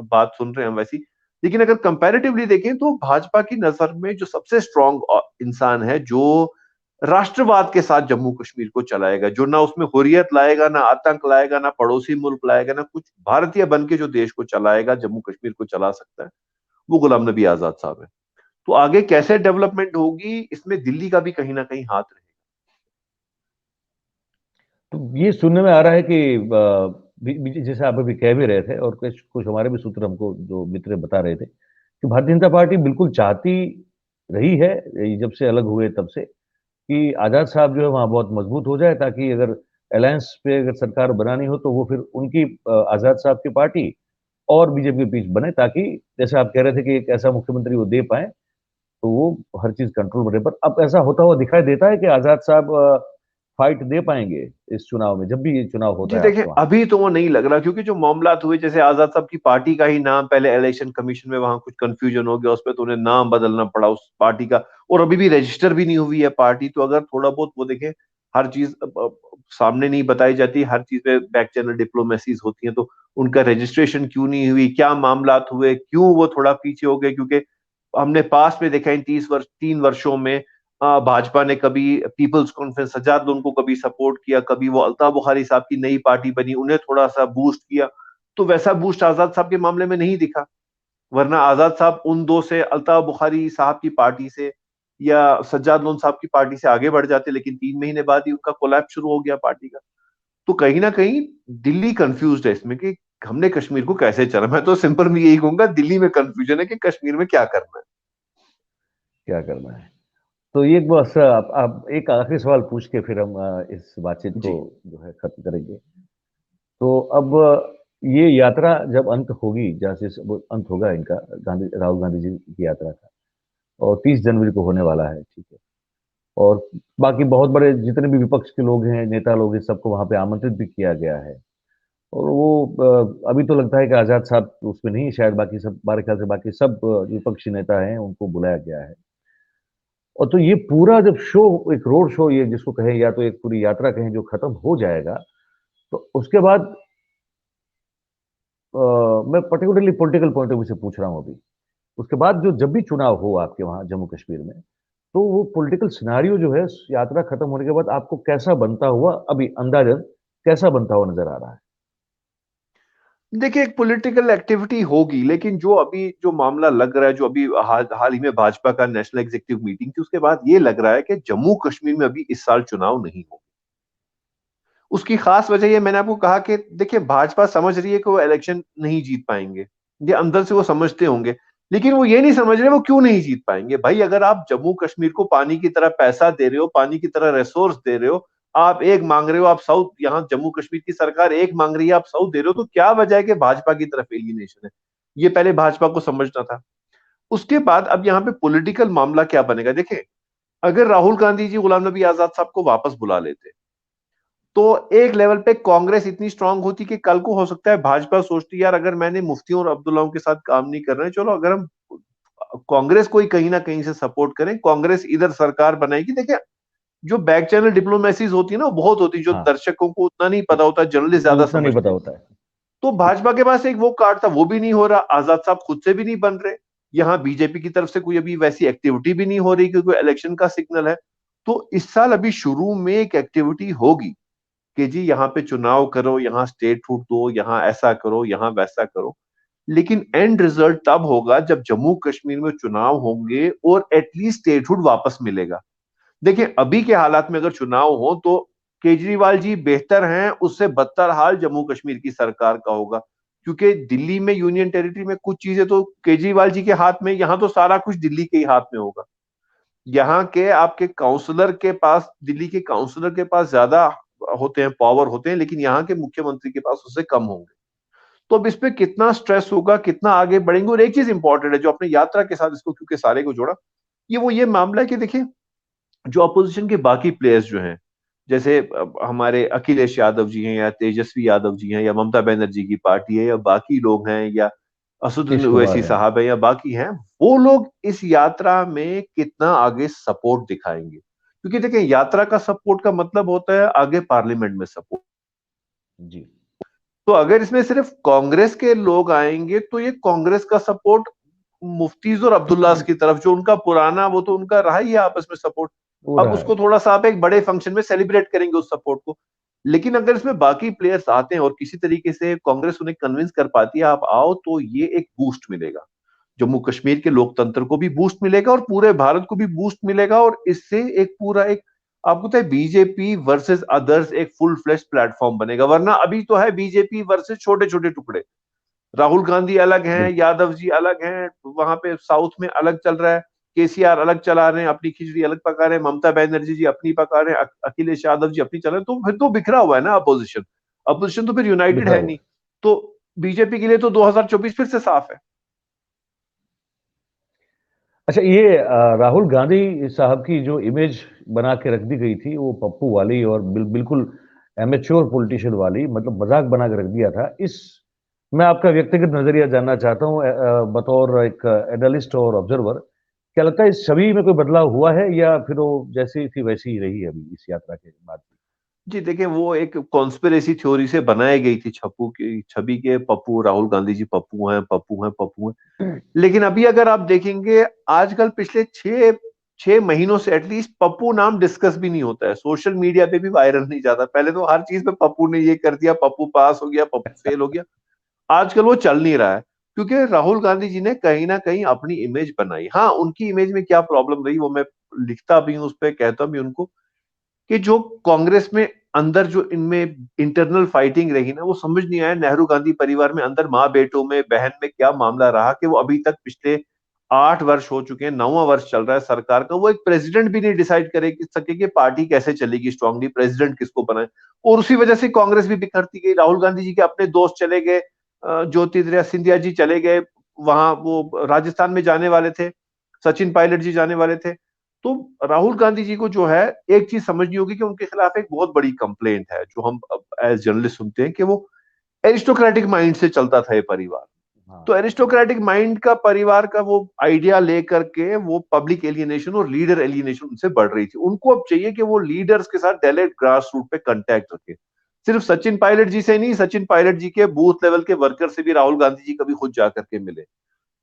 S2: बात सुन रहे हैं हम वैसी। लेकिन अगर कंपैरेटिवली देखें तो भाजपा की नजर में जो सबसे स्ट्रांग इंसान है, जो राष्ट्रवाद के साथ जम्मू कश्मीर को चलाएगा, जो ना उसमें हुर्रियत लाएगा, ना आतंक लाएगा, ना पड़ोसी मुल्क लाएगा, ना कुछ, भारतीय बन के जो देश को चलाएगा, जम्मू कश्मीर को चला सकता है, वो गुलाम नबी आजाद साहब है। तो आगे कैसे डेवलपमेंट होगी, इसमें दिल्ली का भी कहीं ना कहीं हाथ रहेगा।
S1: तो ये सुनने में आ रहा है कि जैसे आप अभी कह भी रहे थे और कुछ कुछ हमारे भी सूत्र हमको जो मित्र बता रहे थे कि भारतीय जनता पार्टी बिल्कुल चाहती रही है, ये जब से अलग हुए तब से, कि आजाद साहब जो है वहाँ बहुत मजबूत हो जाए, ताकि अगर अलायंस पे अगर सरकार बनानी हो तो वो फिर उनकी आजाद साहब की पार्टी और बीजेपी के बीच बने, ताकि जैसे आप कह रहे थे कि एक ऐसा मुख्यमंत्री वो दे पाए तो वो हर चीज कंट्रोल में रहे। पर अब ऐसा होता हुआ दिखाई देता है कि आजाद साहब फाइट दे पाएंगे इस चुनाव में, जब भी ये चुनाव होता
S2: जी
S1: है
S2: देखिए,
S1: आपके वहां?
S2: अभी तो वो नहीं लग रहा, क्योंकि जो मामलात हुए, जैसे आजाद साहब की पार्टी का ही नाम पहले इलेक्शन कमीशन में वहां कुछ कंफ्यूजन हो गया, उस पर तो उन्हें नाम बदलना पड़ा उस पार्टी का। और अभी भी रजिस्टर भी नहीं हुई है पार्टी। तो अगर थोड़ा बहुत वो देखें, हर चीज सामने नहीं बताई जाती, हर चीज पे बैक चैनल डिप्लोमेसीज होती हैं। तो उनका रजिस्ट्रेशन क्यों नहीं हुई, क्या मामलात हुए, क्यों वो थोड़ा पीछे हो गए? क्योंकि हमने पास में देखा इन 3 वर्षों में, भाजपा ने कभी पीपल्स कॉन्फ्रेंस सज्जाद लोन को कभी सपोर्ट किया, कभी वो अल्ताफ बुखारी साहब की नई पार्टी बनी, उन्हें थोड़ा सा बूस्ट किया। तो वैसा बूस्ट आजाद साहब के मामले में नहीं दिखा। वरना आजाद साहब उन दो से, अल्ताफ बुखारी साहब की पार्टी से या सज्जाद लोन साहब की पार्टी से आगे बढ़ जाते, लेकिन 3 महीने बाद ही उनका कोलैप्स शुरू हो गया पार्टी का। तो कहीं ना कहीं दिल्ली कंफ्यूज है इसमें कि हमने कश्मीर को कैसे चला। मैं तो सिंपल में यही कहूंगा, दिल्ली में कंफ्यूजन है कि कश्मीर में क्या करना है।
S1: क्या करना है? तो ये बस आप एक आखिरी सवाल पूछ के फिर हम इस बातचीत को
S2: जी।
S1: जो है खत्म करेंगे। तो अब ये यात्रा जब अंत होगी, जहाँ से वो अंत होगा इनका, राहुल गांधी जी की यात्रा का, और 30 जनवरी को होने वाला है, ठीक है। और बाकी बहुत बड़े जितने भी विपक्ष के लोग हैं, नेता लोग हैं, सबको वहां पे आमंत्रित भी किया गया है। और वो अभी तो लगता है कि आजाद साहब तो उसमें नहीं है शायद, बाकी सब, हमारे ख्याल से बाकी सब विपक्षी नेता हैं, उनको बुलाया गया है। और तो ये पूरा जब शो, एक रोड शो ये जिसको कहें, या तो एक पूरी यात्रा कहें, जो खत्म हो जाएगा, तो उसके बाद मैं particularly political point of view से पूछ रहा हूँ अभी, उसके बाद जो जब भी चुनाव हो आपके वहां जम्मू कश्मीर में, तो वो पॉलिटिकल सिनारियो जो है यात्रा खत्म होने के बाद आपको कैसा बनता हुआ, अभी अंदाजन कैसा बनता हुआ नजर आ रहा है?
S2: देखिए, एक पॉलिटिकल एक्टिविटी होगी, लेकिन जो अभी जो मामला लग रहा है, जो अभी हाल ही में भाजपा का नेशनल एग्जीक्यूटिव मीटिंग थी, उसके बाद ये लग रहा है कि जम्मू कश्मीर में अभी इस साल चुनाव नहीं होगा। उसकी खास वजह ये मैंने आपको कहा कि देखिए, भाजपा समझ रही है कि वो इलेक्शन नहीं जीत पाएंगे। ये अंदर से वो समझते होंगे, लेकिन वो ये नहीं समझ रहे वो क्यों नहीं जीत पाएंगे। भाई अगर आप जम्मू कश्मीर को पानी की तरह पैसा दे रहे हो, पानी की तरह रिसोर्स दे रहे हो, आप एक मांग रहे हो, आप साउथ, यहाँ जम्मू कश्मीर की सरकार एक मांग रही है, आप साउथ दे रहे हो, तो क्या वजह है कि भाजपा की तरफ एलियनेशन है? ये पहले भाजपा को समझना था। उसके बाद अब यहाँ पे पॉलिटिकल मामला क्या बनेगा, देखें, अगर राहुल गांधी जी गुलाम नबी आजाद साहब को वापस बुला लेते, तो एक लेवल पे कांग्रेस इतनी स्ट्रांग होती कि कल को हो सकता है भाजपा सोचती यार अगर मैंने मुफ्तियों और अब्दुल्लाओं के साथ काम नहीं करना है, चलो अगर हम कांग्रेस को ही कहीं ना कहीं से सपोर्ट करें, कांग्रेस इधर सरकार बनाएगी। देखिए, जो बैक चैनल डिप्लोमेसीज होती है ना, वो बहुत होती है, जो
S1: हाँ,
S2: दर्शकों को उतना नहीं पता होता, जर्नलिस्ट ज्यादा
S1: उतना नहीं पता
S2: समझते हैं।
S1: होता है।
S2: तो भाजपा के पास एक वो कार्ड था, वो भी नहीं हो रहा, आजाद साहब खुद से भी नहीं बन रहे, यहाँ बीजेपी की तरफ से कोई अभी वैसी एक्टिविटी भी नहीं हो रही क्योंकि इलेक्शन का सिग्नल है। तो इस साल अभी शुरू में एक एक्टिविटी होगी कि जी यहाँ पे चुनाव करो, यहाँ स्टेट फूड दो, यहाँ ऐसा करो, यहाँ वैसा करो, लेकिन एंड रिजल्ट तब होगा जब जम्मू कश्मीर में चुनाव होंगे और एटलीस्ट स्टेटहुड वापस मिलेगा। देखिए, अभी के हालात में अगर चुनाव हो तो केजरीवाल जी बेहतर हैं, उससे बदतर हाल जम्मू कश्मीर की सरकार का होगा, क्योंकि दिल्ली में यूनियन टेरिटरी में कुछ चीजें तो केजरीवाल जी के हाथ में, यहां तो सारा कुछ दिल्ली के ही हाथ में होगा। यहाँ के आपके काउंसलर के पास, दिल्ली के काउंसलर के पास ज्यादा होते हैं, पावर होते हैं, लेकिन यहाँ के मुख्यमंत्री के पास उससे कम होंगे। तो अब इस पे कितना स्ट्रेस होगा, कितना आगे बढ़ेंगे। और एक चीज इंपॉर्टेंट है जो अपने यात्रा के साथ इसको क्योंकि सारे को जोड़ा, ये मामला है कि देखिए, जो अपोजिशन के बाकी प्लेयर्स जो हैं, जैसे हमारे अखिलेश यादव जी हैं, या तेजस्वी यादव जी हैं, या ममता बनर्जी की पार्टी है, या बाकी लोग हैं, या असदुद्दीन
S1: नीतीश
S2: ओवैसी
S1: कुमार है।
S2: साहब है, या बाकी हैं, वो लोग इस यात्रा में कितना आगे सपोर्ट दिखाएंगे? क्योंकि देखिए, यात्रा का सपोर्ट का मतलब होता है आगे पार्लियामेंट में सपोर्ट।
S1: जी।
S2: तो अगर इसमें सिर्फ कांग्रेस के लोग आएंगे तो ये कांग्रेस का सपोर्ट मुफ्तीज और अब्दुल्लास की तरफ, जो उनका पुराना, वो तो उनका रहा ही है आपस में सपोर्ट।
S1: वो
S2: अब
S1: रहा है।
S2: उसको थोड़ा सा आप एक बड़े फंक्शन में सेलिब्रेट करेंगे उस सपोर्ट को। लेकिन अगर इसमें बाकी प्लेयर्स आते हैं और किसी तरीके से कांग्रेस उन्हें कन्विंस कर पाती है आप आओ, तो ये एक बूस्ट मिलेगा, जम्मू कश्मीर के लोकतंत्र को भी बूस्ट मिलेगा और पूरे भारत को भी बूस्ट मिलेगा। और इससे एक पूरा एक, आपको पता है, बीजेपी वर्सेस अदर्स एक फुल फ्लेश प्लेटफॉर्म बनेगा। वरना अभी तो है बीजेपी वर्सेस छोटे छोटे टुकड़े, राहुल गांधी अलग हैं,
S1: बिल्कुल।
S2: यादव जी अलग हैं, वहां पे साउथ में अलग चल रहा है, केसीआर अलग चला रहे हैं, अपनी खिचड़ी अलग पका रहे हैं, ममता बनर्जी जी अपनी पका रहे हैं, अखिलेश यादव जी अपनी चल रहे हैं, तो फिर तो बिखरा हुआ है ना अपोजिशन। अपोजिशन तो फिर यूनाइटेड
S1: बिखरा
S2: है
S1: हुआ
S2: नहीं।
S1: है।
S2: तो बीजेपी के लिए तो 2024 फिर से साफ है।
S1: अच्छा, ये राहुल गांधी साहब की जो इमेज बना के रख दी गई थी, वो पप्पू वाली और बिल्कुल एमेच्योर पॉलिटिशियन वाली, मतलब मजाक बना के रख दिया था। इस मैं आपका व्यक्तिगत नजरिया जानना चाहता हूं, बतौर एक एनालिस्ट और ऑब्जर्वर। क्या लगता है इस छवि में कोई बदलाव हुआ है, या फिर वो जैसी थी वैसी ही रही है अभी इस यात्रा के बाद भी?
S2: जी देखिए, वो एक कॉन्स्पिरेसी थ्योरी से बनाई गई थी छप्पू की छवि के, पप्पू, राहुल गांधी जी पप्पू हैं, पप्पू हैं, पप्पू हैं। लेकिन अभी अगर आप देखेंगे, आजकल पिछले 6 महीनों से एटलीस्ट पप्पू नाम डिस्कस भी नहीं होता है, सोशल मीडिया पे भी वायरल नहीं जाता। पहले तो हर चीज पे पप्पू ने ये कर दिया, पप्पू पास हो गया, पप्पू फेल हो गया। आजकल वो चल नहीं रहा है, क्योंकि राहुल गांधी जी ने कहीं ना कहीं अपनी इमेज बनाई। हाँ, उनकी इमेज में क्या प्रॉब्लम रही वो मैं लिखता भी हूँ, उस पर कहता भी उनको, कि जो कांग्रेस में अंदर जो इनमें इंटरनल फाइटिंग रही ना, वो समझ नहीं आया नेहरू गांधी परिवार में अंदर माँ बेटों में, बहन में क्या मामला रहा कि वो अभी तक, पिछले 8 वर्ष हो चुके हैं, 9वां वर्ष चल रहा है सरकार का, वो एक प्रेसिडेंट भी नहीं डिसाइड करे कि सके कि पार्टी कैसे चलेगी स्ट्रांगली, प्रेसिडेंट किसको बनाए। और उसी वजह से कांग्रेस भी बिखरती गई। राहुल गांधी जी के अपने दोस्त चले गए, ज्योतिरादित्य सिंधिया जी चले गए, वहां वो राजस्थान में जाने वाले थे, सचिन पायलट जी जाने वाले थे। तो राहुल गांधी जी को जो है, एक चीज समझनी होगी कि उनके खिलाफ एक बहुत बड़ी कंप्लेंट है, जो हम एज जर्नलिस्ट सुनते हैं, कि वो एरिस्टोक्रेटिक माइंड से चलता था ये परिवार।
S1: हाँ,
S2: तो
S1: हाँ।
S2: एरिस्टोक्रेटिक माइंड का परिवार का वो आइडिया लेकर के वो पब्लिक एलियनेशन और लीडर एलियनेशन उनसे बढ़ रही थी। उनको अब चाहिए कि वो लीडर्स के साथ डायरेक्ट ग्रास रूट पे कांटेक्ट रखे, सिर्फ सचिन पायलट जी से नहीं, सचिन पायलट जी के बूथ लेवल के वर्कर से भी राहुल गांधी जी कभी खुद जाकर के मिले।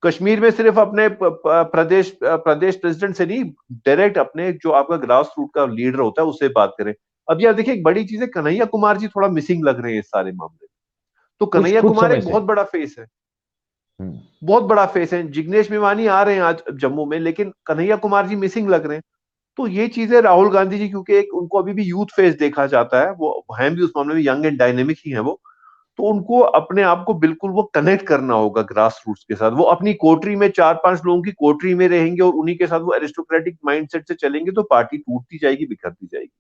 S2: कश्मीर में सिर्फ अपने प्रदेश प्रेसिडेंट से नहीं, डायरेक्ट अपने जो आपका ग्रास रूट का लीडर होता है उससे बात करें। अब यार देखिए, एक बड़ी चीज है, कन्हैया कुमार जी थोड़ा मिसिंग लग रहे हैं इस सारे मामले में। तो
S1: कुछ
S2: कन्हैया
S1: कुछ
S2: कुमार
S1: समय
S2: एक
S1: से।
S2: बहुत बड़ा फेस है,
S1: हम्म।
S2: बहुत बड़ा फेस है। जिग्नेश मेवानी आ रहे हैं आज जम्मू में, लेकिन कन्हैया कुमार जी मिसिंग लग रहे हैं। तो ये चीजें राहुल गांधी जी, क्योंकि एक उनको अभी भी यूथ फेस देखा जाता है, वो हैं भी उस मामले में यंग एंड डायनेमिक ही है वो। तो उनको अपने आप को बिल्कुल वो कनेक्ट करना होगा ग्रास रूट्स के साथ। वो अपनी कोटरी में 4-5 लोगों की कोटरी में रहेंगे और उन्हीं के साथ वो एरिस्टोक्रेटिक माइंडसेट से चलेंगे तो पार्टी टूटती जाएगी, बिखरती जाएगी।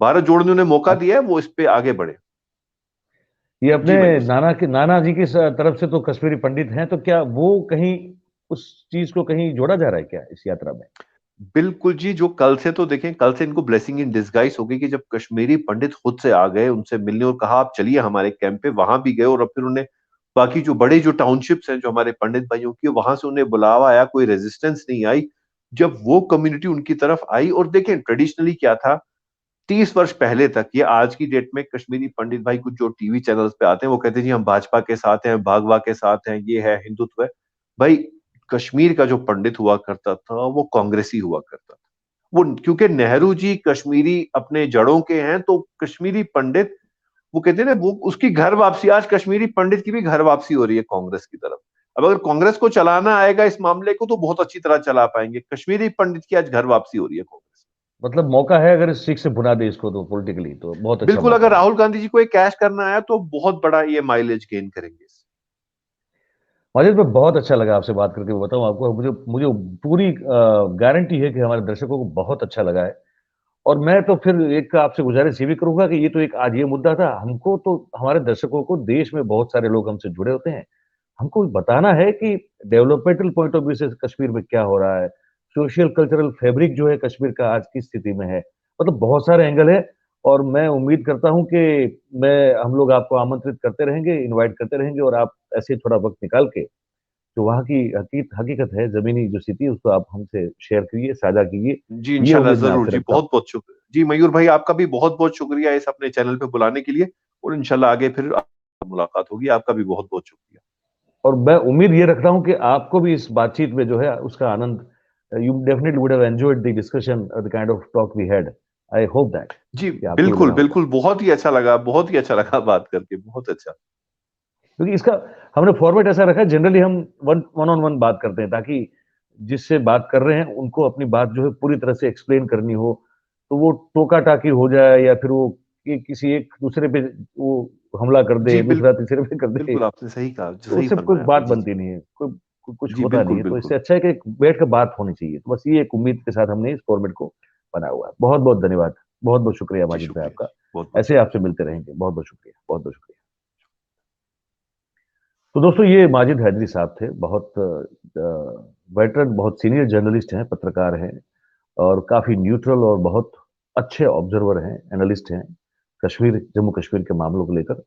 S2: भारत जोड़ो ने उन्हें मौका दिया है, वो इस पे आगे बढ़े।
S1: ये अपने
S2: जी मयूर साहब।
S1: नाना जी की तरफ से तो कश्मीरी पंडित हैं, तो क्या वो कहीं उस चीज को कहीं जोड़ा जा रहा है क्या इस यात्रा में?
S2: बिल्कुल जी, जो कल से तो देखें, कल से इनको ब्लेसिंग इन डिस्गाइज होगी कि जब कश्मीरी पंडित खुद से आ गए उनसे मिलने और कहा आप चलिए हमारे कैंप पे, वहां भी गए और अब फिर उन्हें बाकी जो बड़े जो टाउनशिप्स हैं जो हमारे पंडित भाइयों की, वहां से उन्हें बुलावा आया, कोई रेजिस्टेंस नहीं आई। जब वो कम्युनिटी उनकी तरफ आई, और देखें ट्रेडिशनली क्या था, 30 वर्ष पहले तक, ये आज की डेट में कश्मीरी पंडित भाई कुछ जो टीवी चैनल्स पे आते हैं वो कहते हैं जी हम भाजपा के साथ हैं, भागवा के साथ हैं, ये है हिंदुत्व है। भाई, कश्मीर का जो पंडित हुआ करता था वो कांग्रेसी हुआ करता था। वो क्योंकि नेहरू जी कश्मीरी अपने जड़ों के हैं, तो कश्मीरी पंडित, वो कहते हैं ना, वो उसकी घर वापसी, आज कश्मीरी पंडित की भी घर वापसी हो रही है कांग्रेस की तरफ। अब अगर कांग्रेस को चलाना आएगा इस मामले को तो बहुत अच्छी तरह चला पाएंगे। कश्मीरी पंडित की आज घर वापसी हो रही है कांग्रेस।
S1: मतलब मौका है, अगर इस सीख से भुना दे इसको तो पॉलिटिकली तो बहुत अच्छा
S2: बिल्कुल,
S1: मौका
S2: अगर
S1: है।
S2: राहुल गांधी जी को एक कैश करना है तो बहुत बड़ा ये माइलेज गेन करेंगे इससे।
S1: माजिद भाई, बहुत अच्छा लगा आपसे बात करके। बताऊं आपको, मुझे मुझे पूरी गारंटी है कि हमारे दर्शकों को बहुत अच्छा लगा है। और मैं तो फिर एक आपसे गुजारिश ये भी करूंगा कि ये तो एक आज ये मुद्दा था, हमको तो हमारे दर्शकों को, देश में बहुत सारे लोग हमसे जुड़े होते हैं, हमको बताना है कि डेवलपमेंटल पॉइंट ऑफ व्यू से कश्मीर में क्या हो रहा है, सोशल कल्चरल फैब्रिक जो है कश्मीर का आज किस स्थिति में है। मतलब बहुत सारे एंगल है। और मैं उम्मीद करता हूं कि हम लोग आपको आमंत्रित करते रहेंगे, इनवाइट करते रहेंगे, और आप ऐसे थोड़ा वक्त निकाल के जो वहाँ की हकीकत है, जमीनी जो स्थिति है, उसको आप हमसे शेयर कीजिए, साझा कीजिए।
S2: जी
S1: ये
S2: इंशाल्लाह
S1: उम्मीद मैं
S2: जरूर
S1: आपसे
S2: जी,
S1: रखता हूँ।
S2: बहुत बहुत शुक्रिया जी मयूर भाई, आपका भी बहुत बहुत शुक्रिया इस अपने चैनल पे बुलाने के लिए। और इंशाल्लाह आगे फिर मुलाकात होगी। आपका भी बहुत बहुत शुक्रिया।
S1: और मैं उम्मीद ये रखता हूँ कि आपको भी इस बातचीत में जो है उसका आनंद, you definitely would have enjoyed the discussion, the kind of talk we had. I hope that
S2: जी
S1: कि आपको भी
S2: बिल्कुल
S1: लगा होगा।
S2: बिल्कुल, बहुत ही अच्छा लगा, बहुत ही अच्छा लगा बात करके, बहुत अच्छा।
S1: क्योंकि इसका हमने फॉर्मेट ऐसा रखा है, जनरली हम वन वन ऑन वन बात करते हैं, ताकि जिससे बात कर रहे हैं उनको अपनी बात जो है पूरी तरह से एक्सप्लेन करनी हो। तो वो टोका टाकी हो जाए, या फिर वो किसी एक दूसरे पे वो हमला कर
S2: जी
S1: दे, दूसरा तीसरे पे कर दे,
S2: बिल्कुल आपने सही कहा,
S1: तो
S2: सही
S1: उससे कोई
S2: फरमाया
S1: बात
S2: आपने। जी जी
S1: बनती नहीं है, कुछ
S2: जी
S1: होता नहीं
S2: बिल्कुल
S1: है। तो
S2: बिल्कुल।
S1: इससे अच्छा है कि बैठ कर बात होनी चाहिए। तो बस ये एक उम्मीद के साथ हमने इस फॉर्मेट को बनाया हुआ है। बहुत बहुत धन्यवाद। बहुत बहुत शुक्रिया
S2: जी
S1: माजिद भाई
S2: शुक्रिया
S1: आपका।
S2: जी, बहुत बहुत
S1: ऐसे आपसे
S2: शुक्रिया।
S1: मिलते रहेंगे। बहुत बहुत शुक्रिया, बहुत बहुत शुक्रिया। तो दोस्तों, ये माजिद हैदरी साहब थे, बहुत वेटरन, बहुत सीनियर जर्नलिस्ट हैं, पत्रकार हैं, और काफी न्यूट्रल और बहुत अच्छे ऑब्जर्वर हैं, एनालिस्ट हैं कश्मीर, जम्मू कश्मीर के मामलों को लेकर।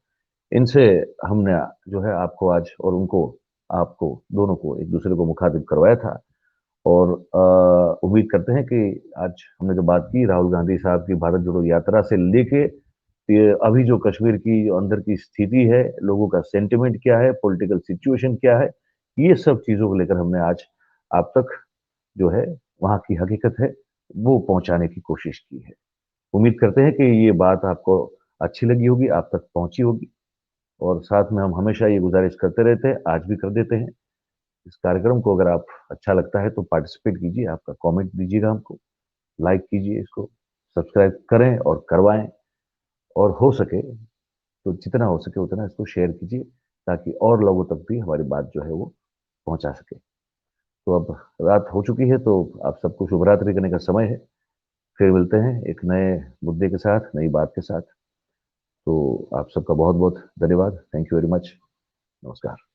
S1: इनसे हमने जो है आपको आज, और उनको, आपको दोनों को एक दूसरे को मुखातिब करवाया था। और उम्मीद करते हैं कि आज हमने जो बात की राहुल गांधी साहब की भारत जोड़ो यात्रा से लेके, ये अभी जो कश्मीर की जो अंदर की स्थिति है, लोगों का सेंटिमेंट क्या है, पॉलिटिकल सिचुएशन क्या है, ये सब चीजों को लेकर हमने आज आप तक जो है वहाँ की हकीकत है वो पहुंचाने की कोशिश की है। उम्मीद करते हैं कि ये बात आपको अच्छी लगी होगी, आप तक पहुंची होगी। और साथ में हम हमेशा ये गुजारिश करते रहते हैं, आज भी कर देते हैं, इस कार्यक्रम को अगर आप अच्छा लगता है तो पार्टिसिपेट कीजिए, आपका कमेंट दीजिएगा हमको, लाइक कीजिए इसको, सब्सक्राइब करें और करवाएं, और हो सके तो जितना हो सके उतना इसको शेयर कीजिए, ताकि और लोगों तक भी हमारी बात जो है वो पहुंचा सके। तो अब रात हो चुकी है, तो आप सबको शुभ रात्रि करने का समय है। फिर मिलते हैं एक नए मुद्दे के साथ, नई बात के साथ। तो आप सबका बहुत बहुत धन्यवाद। Thank you very much. नमस्कार।